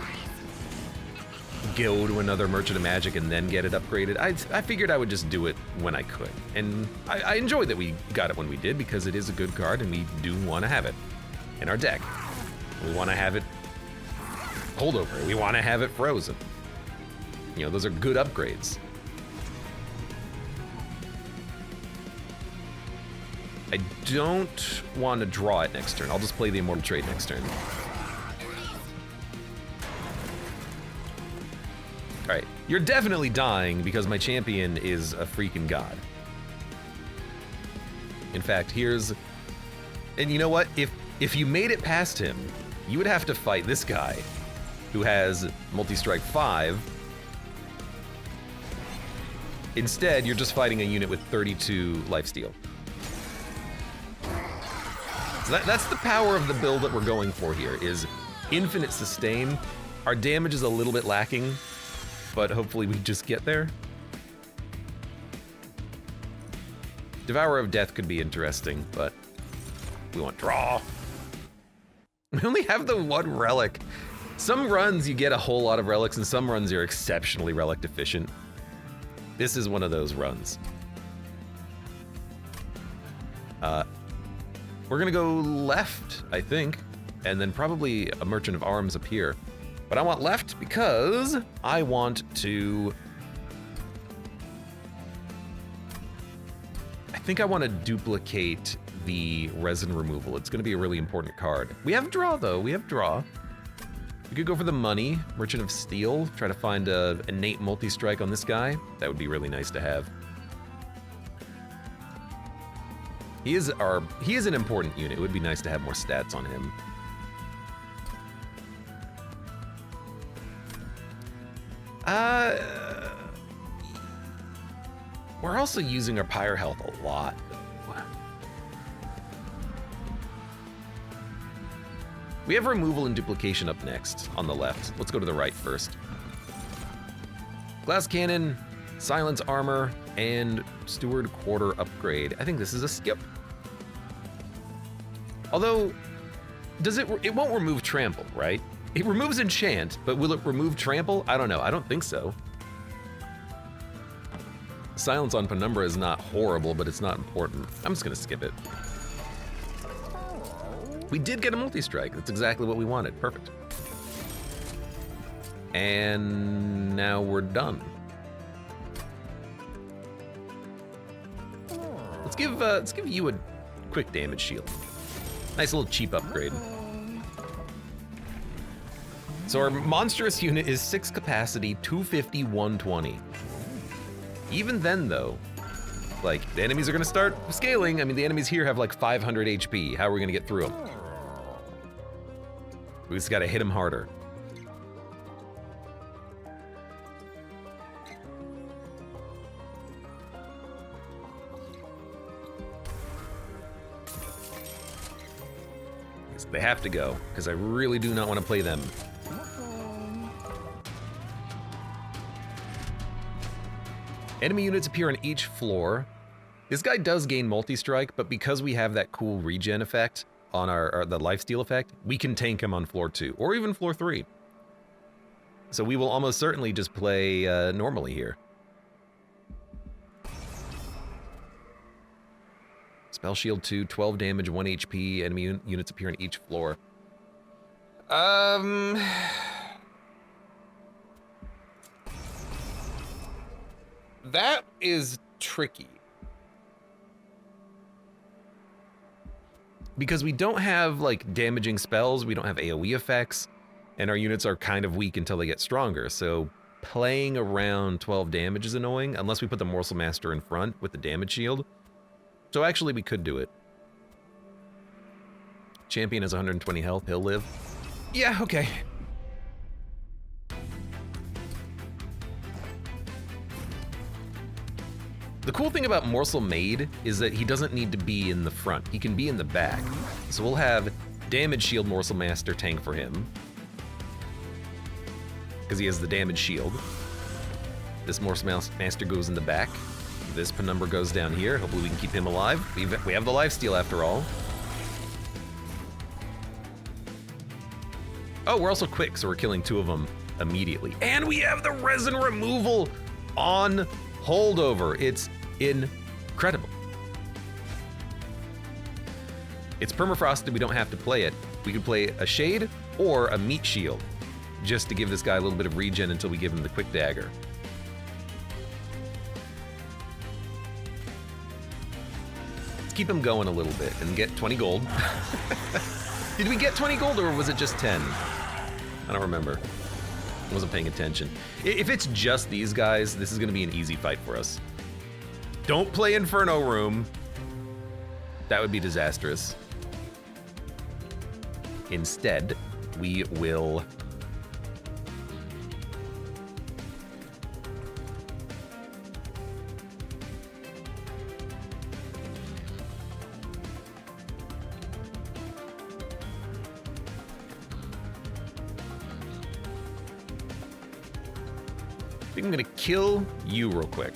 go to another Merchant of Magic and then get it upgraded. I figured I would just do it when I could. And I enjoyed that we got it when we did because it is a good card and we do want to have it in our deck. We want to have it holdover. We want to have it frozen. You know, those are good upgrades. I don't want to draw it next turn. I'll just play the Immortal Trait next turn. Alright, you're definitely dying because my champion is a freaking god. In fact, here's... And you know what? If you made it past him, you would have to fight this guy who has Multi-Strike 5. Instead, you're just fighting a unit with 32 lifesteal. So that's the power of the build that we're going for here, is infinite sustain. Our damage is a little bit lacking, but hopefully we just get there. Devourer of Death could be interesting, but we want draw. We only have the one relic. Some runs you get a whole lot of relics, and some runs you're exceptionally relic deficient. This is one of those runs. We're gonna go left, I think, and then probably a Merchant of Arms up here. But I want left because I want to... I think I want to duplicate the resin removal. It's going to be a really important card. We have draw, though. We have draw. We could go for the money, Merchant of Steel, try to find a innate multi-strike on this guy. That would be really nice to have. He is an important unit. It would be nice to have more stats on him. We're also using our Pyre health a lot. We have removal and duplication up next on the left. Let's go to the right first. Glass cannon, silence armor, and steward quarter upgrade. I think this is a skip. Although, it won't remove trample, right? It removes enchant, but will it remove trample? I don't know. I don't think so. Silence on Penumbra is not horrible, but it's not important. I'm just gonna skip it. We did get a multi-strike. That's exactly what we wanted. Perfect. And now we're done. Let's give you a quick damage shield. Nice little cheap upgrade. So our Monstrous unit is 6 capacity, 250, 120. Even then though, like, the enemies are gonna start scaling. I mean, the enemies here have like 500 HP. How are we gonna get through them? We just gotta hit them harder. They have to go, because I really do not want to play them. Enemy units appear on each floor. This guy does gain multi-strike, but because we have that cool regen effect on the lifesteal effect, we can tank him on floor 2, or even floor 3. So we will almost certainly just play normally here. Spell shield 2, 12 damage, 1 HP, enemy units appear on each floor. That is tricky. Because we don't have, like, damaging spells, we don't have AoE effects, and our units are kind of weak until they get stronger, so playing around 12 damage is annoying, unless we put the Morsel Master in front with the damage shield. So actually, we could do it. Champion has 120 health, he'll live. Yeah, okay. The cool thing about Morsel Maid is that he doesn't need to be in the front. He can be in the back. So we'll have damage shield Morsel Master tank for him, because he has the damage shield. This Morsel Master goes in the back. This Penumbra goes down here. Hopefully we can keep him alive. We have the lifesteal after all. Oh, we're also quick, so we're killing 2 of them immediately. And we have the resin removal on holdover. It's incredible. It's permafrosted, we don't have to play it. We could play a Shade or a Meat Shield, just to give this guy a little bit of regen until we give him the quick dagger. Let's keep him going a little bit and get 20 gold. Did we get 20 gold or was it just 10? I don't remember. I wasn't paying attention. If it's just these guys, this is gonna be an easy fight for us. Don't play Inferno Room. That would be disastrous. Instead, we will... I think I'm gonna kill you real quick.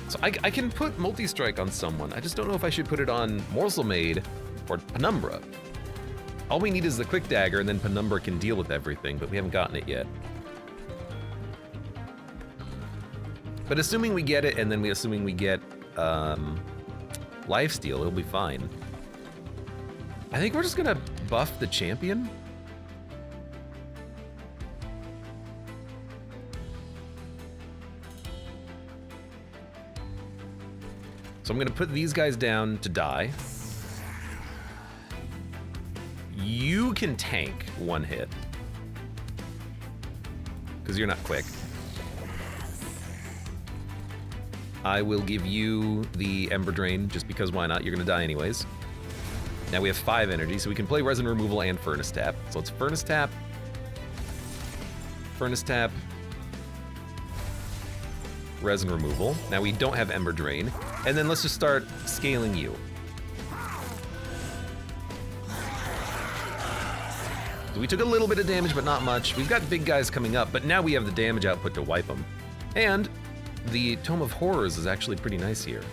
So I can put multi-strike on someone. I just don't know if I should put it on Morsel Maid or Penumbra. All we need is the quick dagger, and then Penumbra can deal with everything, but we haven't gotten it yet. But assuming we get it, and then assuming we get lifesteal, it'll be fine. I think we're just gonna buff the champion. So I'm gonna put these guys down to die. You can tank one hit, because you're not quick. I will give you the Ember Drain, just because why not? You're gonna die anyways. Now we have 5 energy, so we can play Resin Removal and Furnace Tap. So let's Furnace Tap, Resin Removal. Now we don't have Ember Drain. And then let's just start scaling you. So we took a little bit of damage, but not much. We've got big guys coming up, but now we have the damage output to wipe them. And the Tome of Horrors is actually pretty nice here.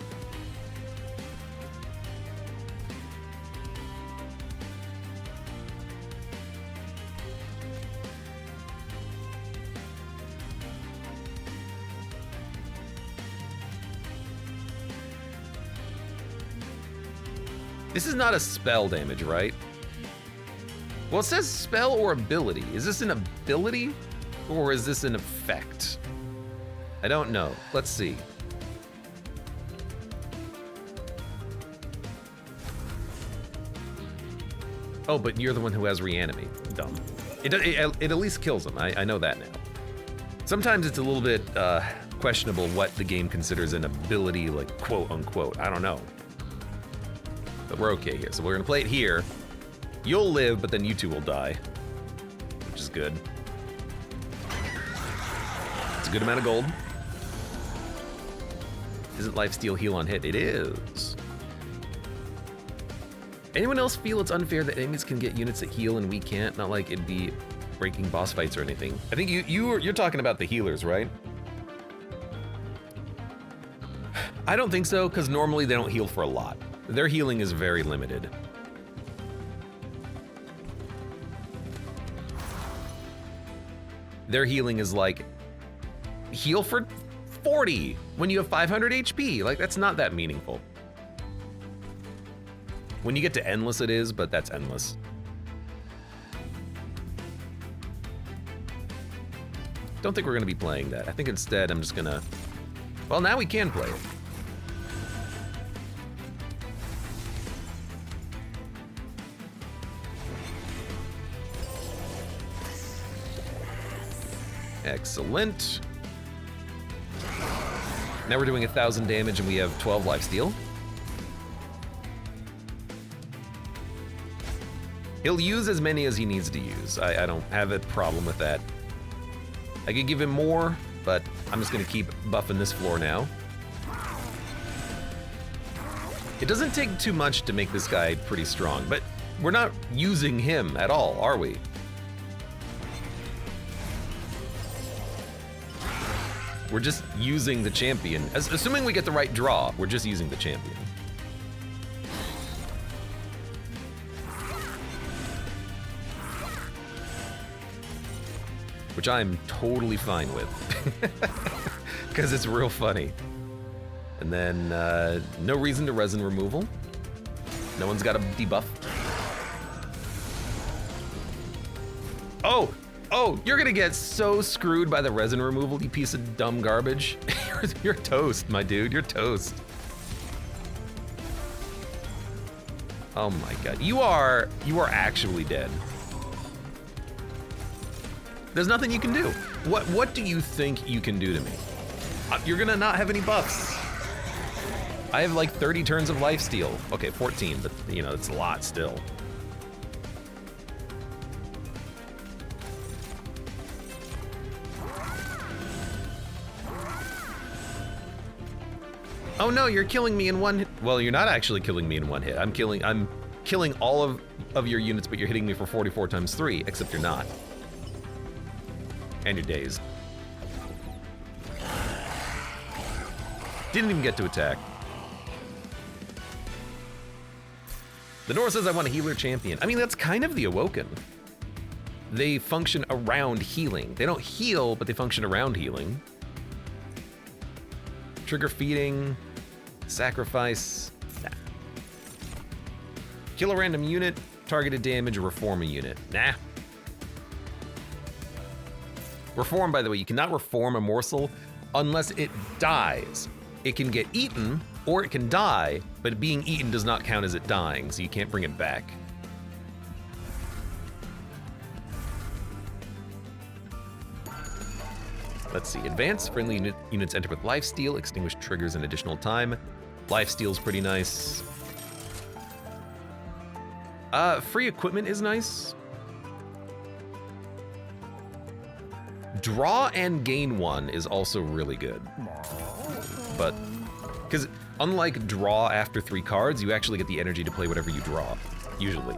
This is not a spell damage, right? Well, it says spell or ability. Is this an ability or is this an effect? I don't know. Let's see. Oh, but you're the one who has reanimate. Dumb. It at least kills them. I know that now. Sometimes it's a little bit questionable what the game considers an ability, like quote unquote. I don't know. But we're okay here. So we're gonna play it here. You'll live, but then you two will die, which is good. It's a good amount of gold. Isn't lifesteal heal on hit? It is. Anyone else feel it's unfair that enemies can get units that heal and we can't? Not like it'd be breaking boss fights or anything. I think you're talking about the healers, right? I don't think so, because normally they don't heal for a lot. Their healing is very limited. Their healing is like, heal for 40 when you have 500 HP. Like, that's not that meaningful. When you get to endless it is, but that's endless. Don't think we're gonna be playing that. I think instead I'm just gonna, well, now we can play it. Excellent. Now we're doing 1,000 damage and we have 12 lifesteal. He'll use as many as he needs to use. I don't have a problem with that. I could give him more, but I'm just gonna keep buffing this floor now. It doesn't take too much to make this guy pretty strong, but we're not using him at all, are we? We're just using the champion. Assuming we get the right draw, we're just using the champion. Which I'm totally fine with, because it's real funny. And then no reason to resin removal. No one's got a debuff. Oh, you're gonna get so screwed by the resin removal, you piece of dumb garbage. You're toast, my dude, you're toast. Oh my god, you are actually dead. There's nothing you can do. What do you think you can do to me? You're gonna not have any buffs. I have like 30 turns of lifesteal. Okay, 14, but you know, it's a lot still. Oh no, you're killing me in one hit. Well, you're not actually killing me in one hit. I'm killing all of your units, but you're hitting me for 44 times 3, except you're not. And you're dazed. Didn't even get to attack. The Nora says I want a healer champion. I mean, that's kind of the Awoken. They function around healing. They don't heal, but they function around healing. Trigger feeding, sacrifice, nah. Kill a random unit, targeted damage, or reform a unit, nah. Reform, by the way, you cannot reform a morsel unless it dies. It can get eaten, Or it can die, but being eaten does not count as it dying, so you can't bring it back. Let's see. Advance. Friendly units enter with lifesteal. Extinguish triggers an additional time. Lifesteal's pretty nice. Free equipment is nice. Draw and gain 1 is also really good. But, because unlike draw after 3 cards, you actually get the energy to play whatever you draw, usually.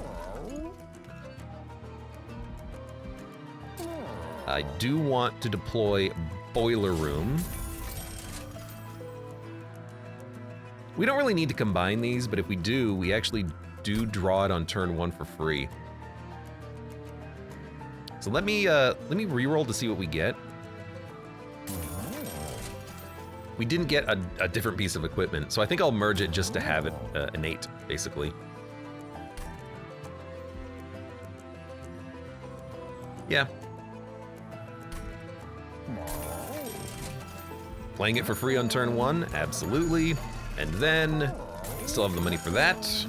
I do want to deploy Boiler Room. We don't really need to combine these, but if we do, we actually do draw it on turn 1 for free. So let me reroll to see what we get. We didn't get a different piece of equipment, so I think I'll merge it just to have it innate, basically. Yeah. Playing it for free on turn 1, absolutely. And then, still have the money for that.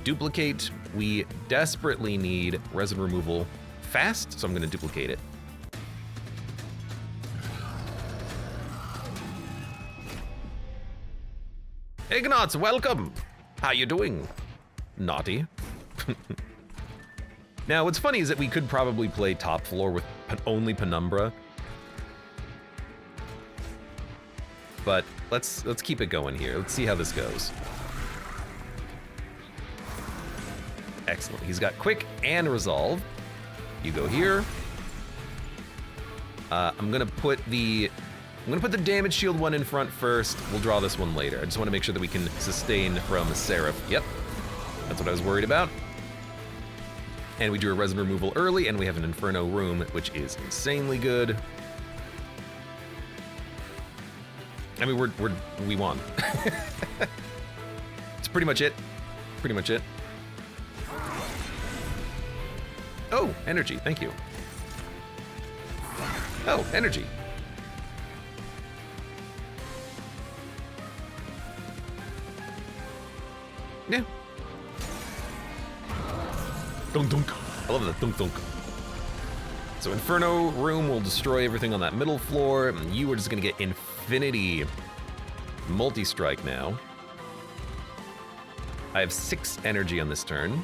Duplicate. We desperately need resin removal fast, so I'm gonna duplicate it. Ignatz, welcome! How you doing? Naughty. Now, what's funny is that we could probably play top floor with only Penumbra. But let's keep it going here. Let's see how this goes. Excellent. He's got quick and resolve. You go here. I'm gonna put the damage shield one in front first. We'll draw this one later. I just want to make sure that we can sustain from Seraph. Yep, that's what I was worried about. And we drew a resin removal early, and we have an Inferno room, which is insanely good. I mean, we won. It's pretty much it. Pretty much it. Oh, energy. Thank you. Oh, energy. Yeah. Dunk dunk. I love that dunk dunk. So Inferno room will destroy everything on that middle floor. And you are just gonna get infinity multi-strike now. I have 6 energy on this turn.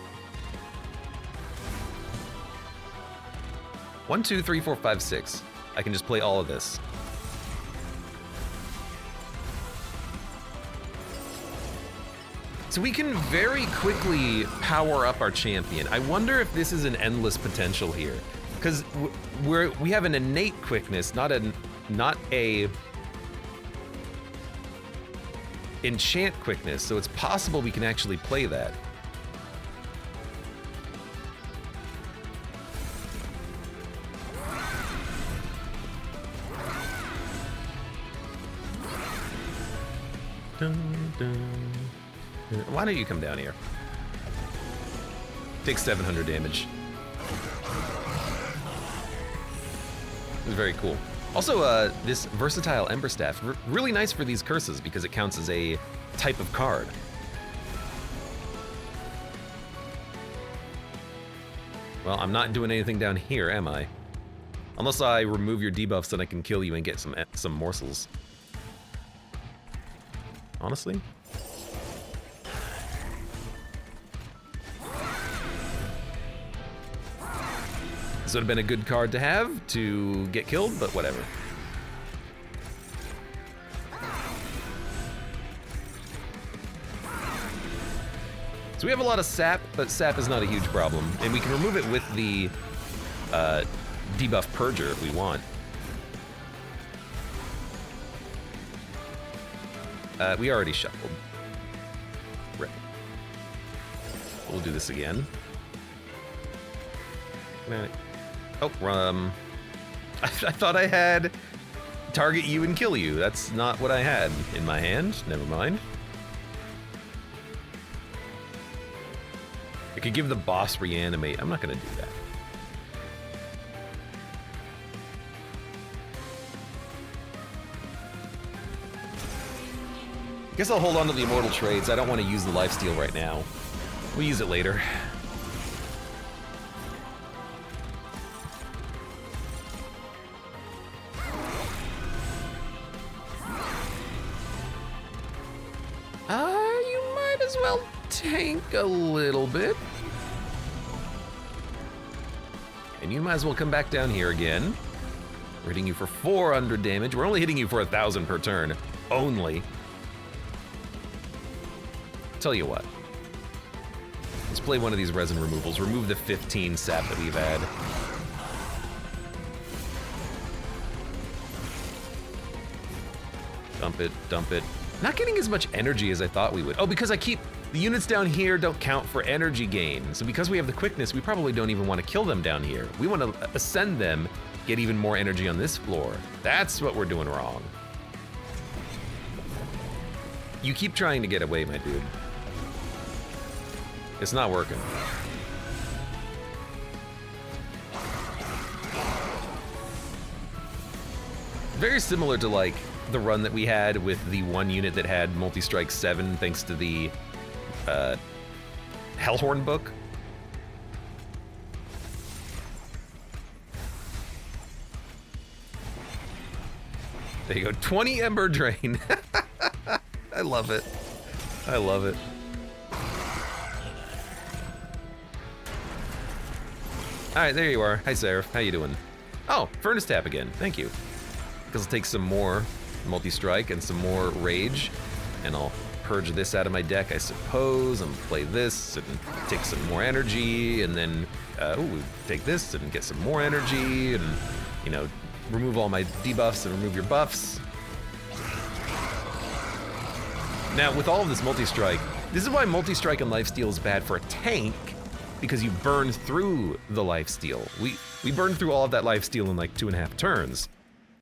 1, 2, 3, 4, 5, 6. I can just play all of this. So we can very quickly power up our champion. I wonder if this is an endless potential here, because we have an innate quickness, not a enchant quickness. So it's possible we can actually play that. Dun, dun. Why don't you come down here? Take 700 damage. It was very cool. Also, this versatile Ember Staff, really nice for these curses because it counts as a type of card. Well, I'm not doing anything down here, am I? Unless I remove your debuffs, then I can kill you and get some morsels. Honestly? This would have been a good card to have to get killed, but whatever. So we have a lot of sap, but sap is not a huge problem. And we can remove it with the debuff Purger if we want. We already shuffled. Right. We'll do this again. Oh, I thought I had target you and kill you. That's not what I had in my hand. Never mind. I could give the boss reanimate. I'm not gonna do that. Guess I'll hold on to the immortal trades. I don't want to use the lifesteal right now. We'll use it later. You might as well tank a little bit. And you might as well come back down here again. We're hitting you for 400 damage. We're only hitting you for 1,000 per turn. Only. Tell you what. Let's play one of these resin removals. Remove the 15 sap that we've had. Dump it, dump it. Not getting as much energy as I thought we would. Oh, because I keep... The units down here don't count for energy gain. So because we have the quickness, we probably don't even want to kill them down here. We want to ascend them, get even more energy on this floor. That's what we're doing wrong. You keep trying to get away, my dude. It's not working. Very similar to like the run that we had with the one unit that had multi-strike 7 thanks to the Hellhorn book. There you go, 20 Ember Drain. I love it. I love it. All right, there you are. Hi, Seraph. How you doing? Oh, Furnace Tap again. Thank you. Because I'll take some more multi-strike and some more rage, and I'll purge this out of my deck, I suppose, and play this and take some more energy, and then take this and get some more energy, and you know, remove all my debuffs and remove your buffs. Now, with all of this multi-strike, this is why multi-strike and lifesteal is bad for a tank, because you burn through the lifesteal. We burn through all of that lifesteal in like 2.5 turns.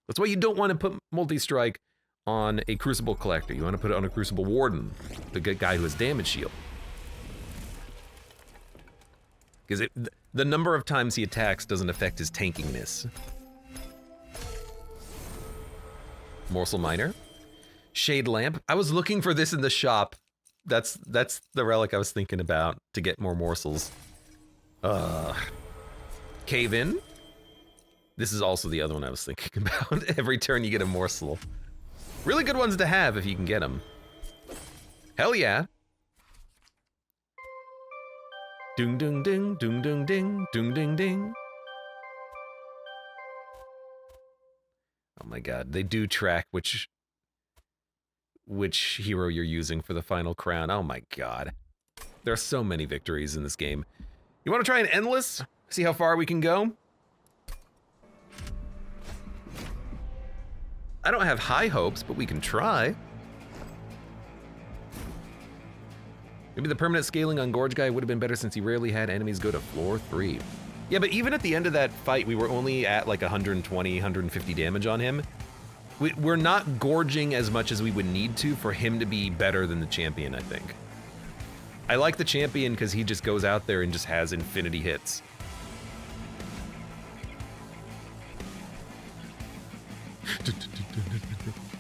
That's why you don't want to put multi-strike on a Crucible Collector. You want to put it on a Crucible Warden, the good guy who has damage shield. Because the number of times he attacks doesn't affect his tankiness. Morsel Miner. Shade Lamp. I was looking for this in the shop. That's the relic I was thinking about to get more morsels. Cave In. This is also the other one I was thinking about. Every turn you get a morsel. Really good ones to have if you can get them. Hell yeah. Doom doom ding, doom doom ding, doom ding ding. Oh my god, they do track which hero you're using for the final crown. Oh my god. There are so many victories in this game. You want to try an endless? See how far we can go? I don't have high hopes, but we can try. Maybe the permanent scaling on Gorge Guy would have been better since he rarely had enemies go to floor 3. Yeah, but even at the end of that fight, we were only at like 120, 150 damage on him. We're not gorging as much as we would need to for him to be better than the champion, I think. I like the champion because he just goes out there and just has infinity hits.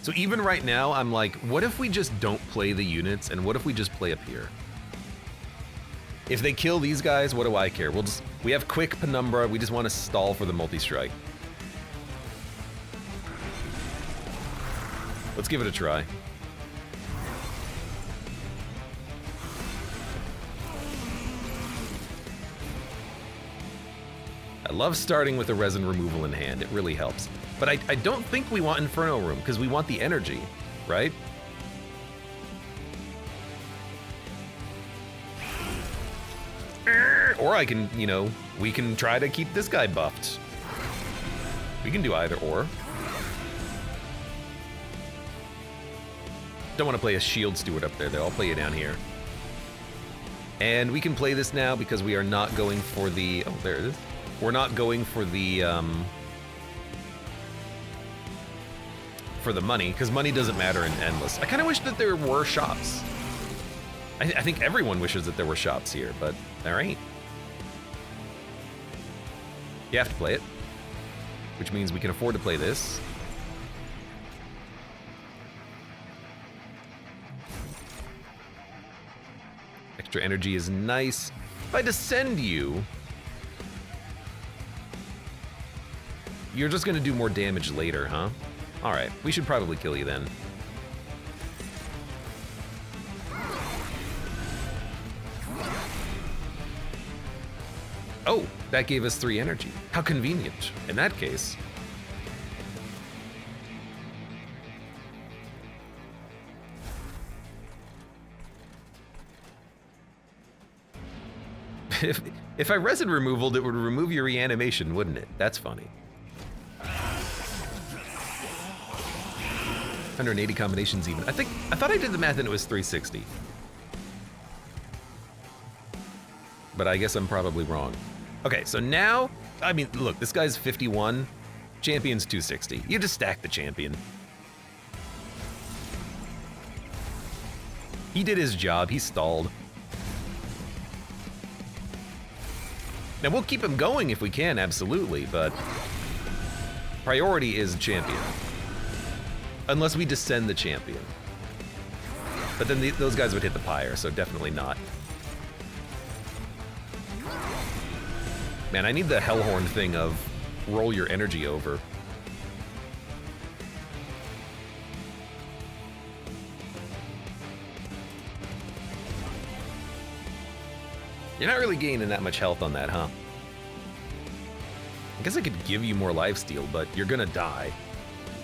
So even right now, I'm like, what if we just don't play the units, and what if we just play up here? If they kill these guys, what do I care? We have quick Penumbra, we just want to stall for the multi-strike. Let's give it a try. I love starting with the resin removal in hand, it really helps. But I don't think we want Inferno Room, because we want the energy, right? Or I can, you know, we can try to keep this guy buffed. We can do either or. Don't want to play a Shield Steward up there, though. I'll play you down here. And we can play this now because we are not going for the... Oh, there it is. We're not going for the money, because money doesn't matter in Endless. I kind of wish that there were shops. I think everyone wishes that there were shops here, but there ain't. You have to play it, which means we can afford to play this. extra energy is nice. If I descend you, you're just gonna do more damage later, huh? All right, we should probably kill you then. Oh, that gave us 3 energy. How convenient. In that case. If I resin removaled, it would remove your reanimation, wouldn't it? That's funny. 180 combinations even. I thought I did the math and it was 360. But I guess I'm probably wrong. Okay, so now, I mean, look, this guy's 51, champion's 260. You just stack the champion. He did his job, he stalled. Now we'll keep him going if we can, absolutely, but priority is champion. Unless we descend the champion. But then those guys would hit the pyre, so definitely not. Man, I need the Hellhorn thing of roll your energy over. You're not really gaining that much health on that, huh? I guess I could give you more lifesteal, but you're gonna die.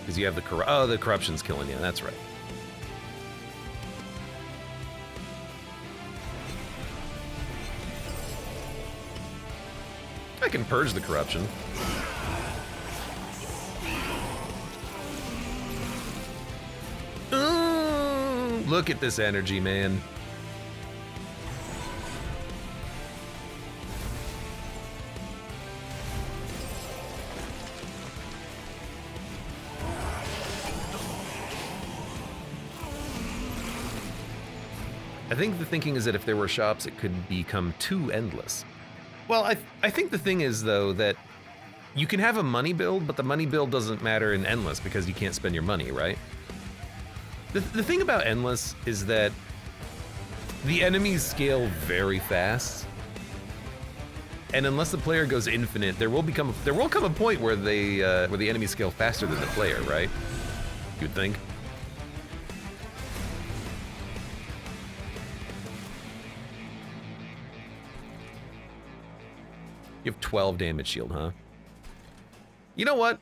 Because you have the the corruption's killing you, that's right. I can purge the corruption. Look at this energy, man. I think the thinking is that if there were shops, it could become too endless. Well, I think the thing is, though, that you can have a money build, but the money build doesn't matter in endless because you can't spend your money, right? The thing about endless is that the enemies scale very fast, and unless the player goes infinite, there will come a point where the enemies scale faster than the player, right? You'd think. You have 12 damage shield, huh? You know what?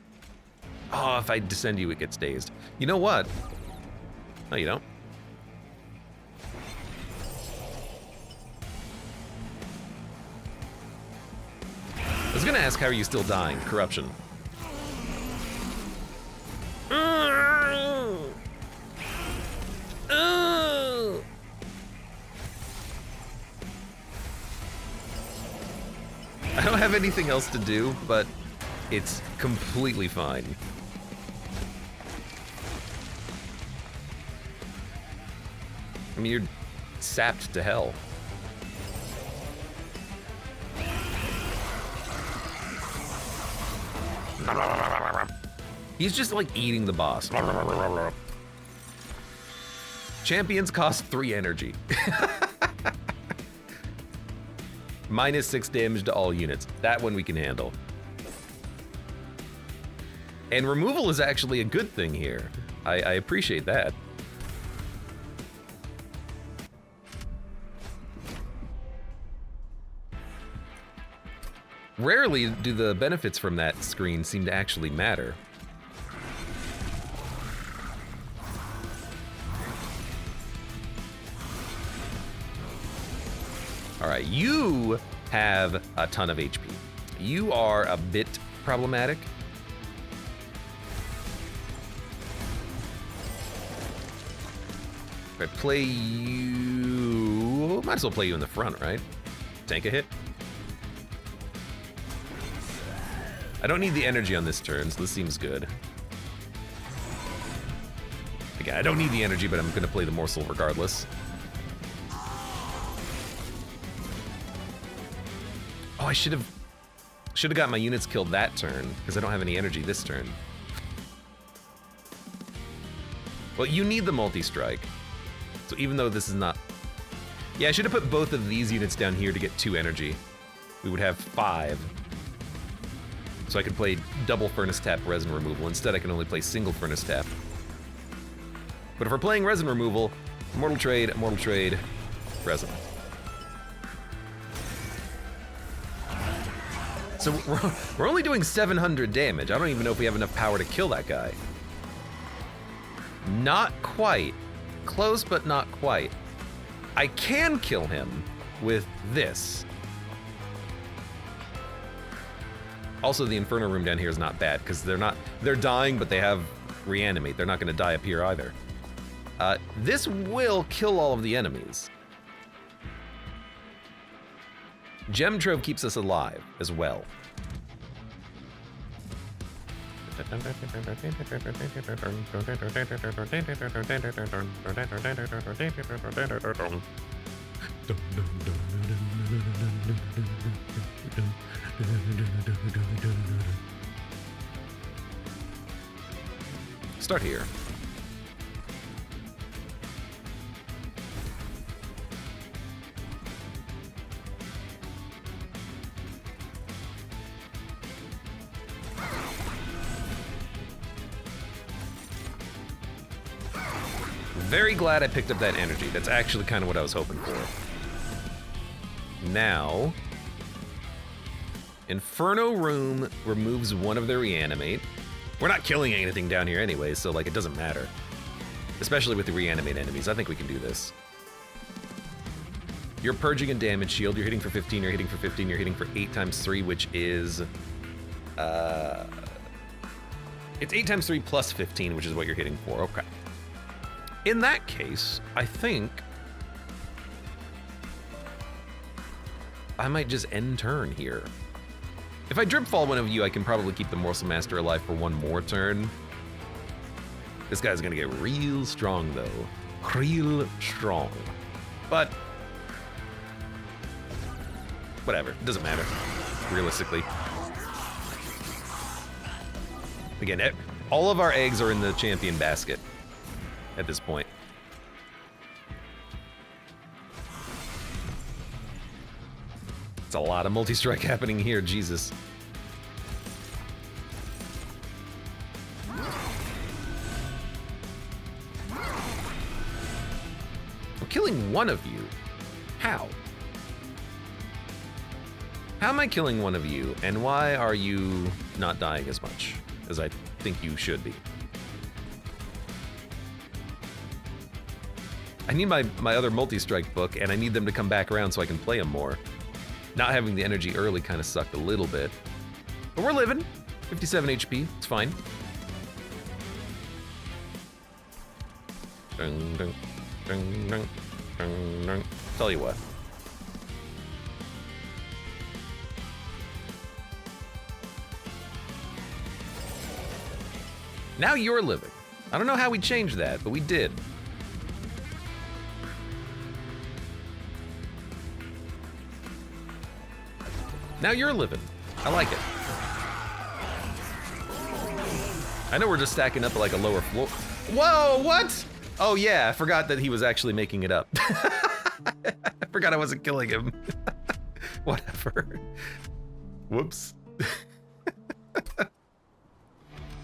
Oh, if I descend you, it gets dazed. You know what? No, you don't. I was gonna ask, how are you still dying? Corruption. I don't have anything else to do, but it's completely fine. I mean, you're sapped to hell. He's just like eating the boss. Champions cost 3 energy. -6 damage to all units. That one we can handle. And removal is actually a good thing here. I appreciate that. Rarely do the benefits from that screen seem to actually matter. All right, you have a ton of HP. You are a bit problematic. If I play you, might as well play you in the front, right? Tank a hit. I don't need the energy on this turn, so this seems good. Again, I don't need the energy, but I'm gonna play the morsel regardless. Oh, I should have got my units killed that turn, because I don't have any energy this turn. Well, you need the multi-strike. So even though this is not Yeah, I should have put both of these units down here to get 2 energy. We would have 5. So I could play double furnace tap resin removal. Instead, I can only play single furnace tap. But if we're playing resin removal, Mortal Trade, resin. So we're only doing 700 damage. I don't even know if we have enough power to kill that guy. Not quite. Close, but not quite. I can kill him with this. Also, the Inferno room down here is not bad, because they're dying, but they have reanimate. They're not gonna die up here either. This will kill all of the enemies. Gem Trove keeps us alive as well. Start here. Very glad I picked up that energy. That's actually kind of what I was hoping for. Now, Inferno Room removes one of their reanimate. We're not killing anything down here anyway, so like it doesn't matter. Especially with the reanimate enemies. I think we can do this. You're purging a damage shield. You're hitting for 15, you're hitting for 15, you're hitting for 8 times 3, which is... it's 8 times 3 plus 15, which is what you're hitting for. Okay. In that case, I think I might just end turn here. If I drip fall one of you, I can probably keep the Morsel Master alive for one more turn. This guy's gonna get real strong though. Real strong. But whatever, it doesn't matter, realistically. Again, all of our eggs are in the champion basket at this point. It's a lot of multi-strike happening here, Jesus. I'm killing one of you. How? How am I killing one of you, and why are you not dying as much as I think you should be? I need my other multi-strike book, and I need them to come back around so I can play them more. Not having the energy early kind of sucked a little bit. But we're living. 57 HP, it's fine. Dun, dun, dun, dun, dun, dun. Tell you what. Now you're living. I don't know how we changed that, but we did. Now you're living. I like it. I know we're just stacking up like a lower floor. Whoa, what? Oh yeah, I forgot that he was actually making it up. I forgot I wasn't killing him. Whatever. Whoops.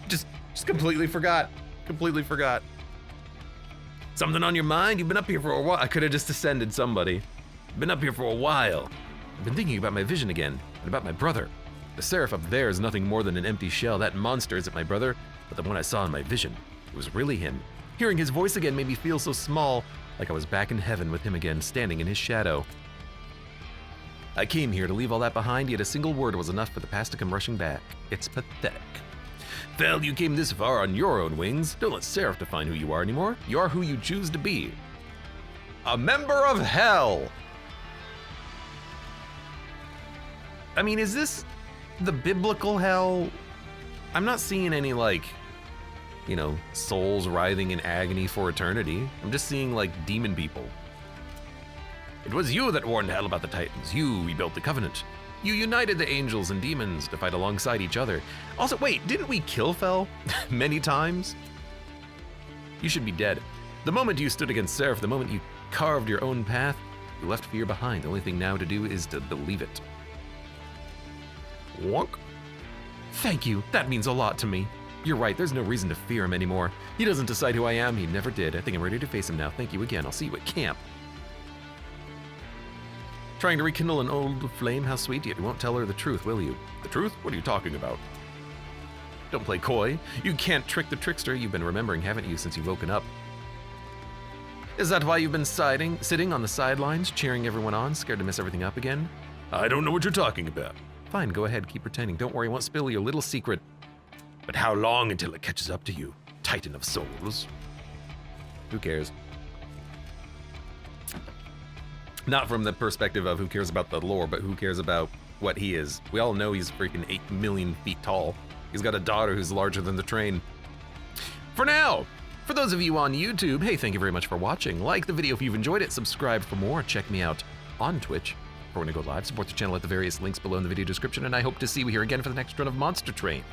just completely forgot. Completely forgot. Something on your mind? You've been up here for a while. I could have just ascended somebody. Been up here for a while. I've been thinking about my vision again, and about my brother. The seraph up there is nothing more than an empty shell. That monster isn't my brother, but the one I saw in my vision. It was really him. Hearing his voice again made me feel so small, like I was back in heaven with him again, standing in his shadow. I came here to leave all that behind, yet a single word was enough for the past to come rushing back. It's pathetic. Well, you came this far on your own wings. Don't let Seraph define who you are anymore. You are who you choose to be. A member of hell! I mean, is this the biblical hell? I'm not seeing any, like, you know, souls writhing in agony for eternity. I'm just seeing, like, demon people. It was you that warned hell about the Titans. You rebuilt the Covenant. You united the angels and demons to fight alongside each other. Also, wait, didn't we kill Fel many times? You should be dead. The moment you stood against Seraph, the moment you carved your own path, You left fear behind. The only thing now to do is to believe it. Wonk. Thank you. That means a lot to me. You're right, there's no reason to fear him anymore. He doesn't decide who I am, he never did. I think I'm ready to face him now. Thank you again. I'll see you at camp. Trying to rekindle an old flame? How sweet, yet you won't tell her the truth, will you? The truth? What are you talking about? Don't play coy. You can't trick the trickster. You've been remembering, haven't you, since you've woken up? Is that why you've been sitting on the sidelines, cheering everyone on, scared to mess everything up again? I don't know what you're talking about. Fine, go ahead, keep pretending. Don't worry, I won't spill your little secret. But how long until it catches up to you, Titan of Souls? Who cares? Not from the perspective of who cares about the lore, but who cares about what he is. We all know he's freaking 8 million feet tall. He's got a daughter who's larger than the train. For now, for those of you on YouTube, hey, thank you very much for watching. Like the video if you've enjoyed it, subscribe for more, check me out on Twitch for when I go live, support the channel at the various links below in the video description, and I hope to see you here again for the next run of Monster Train.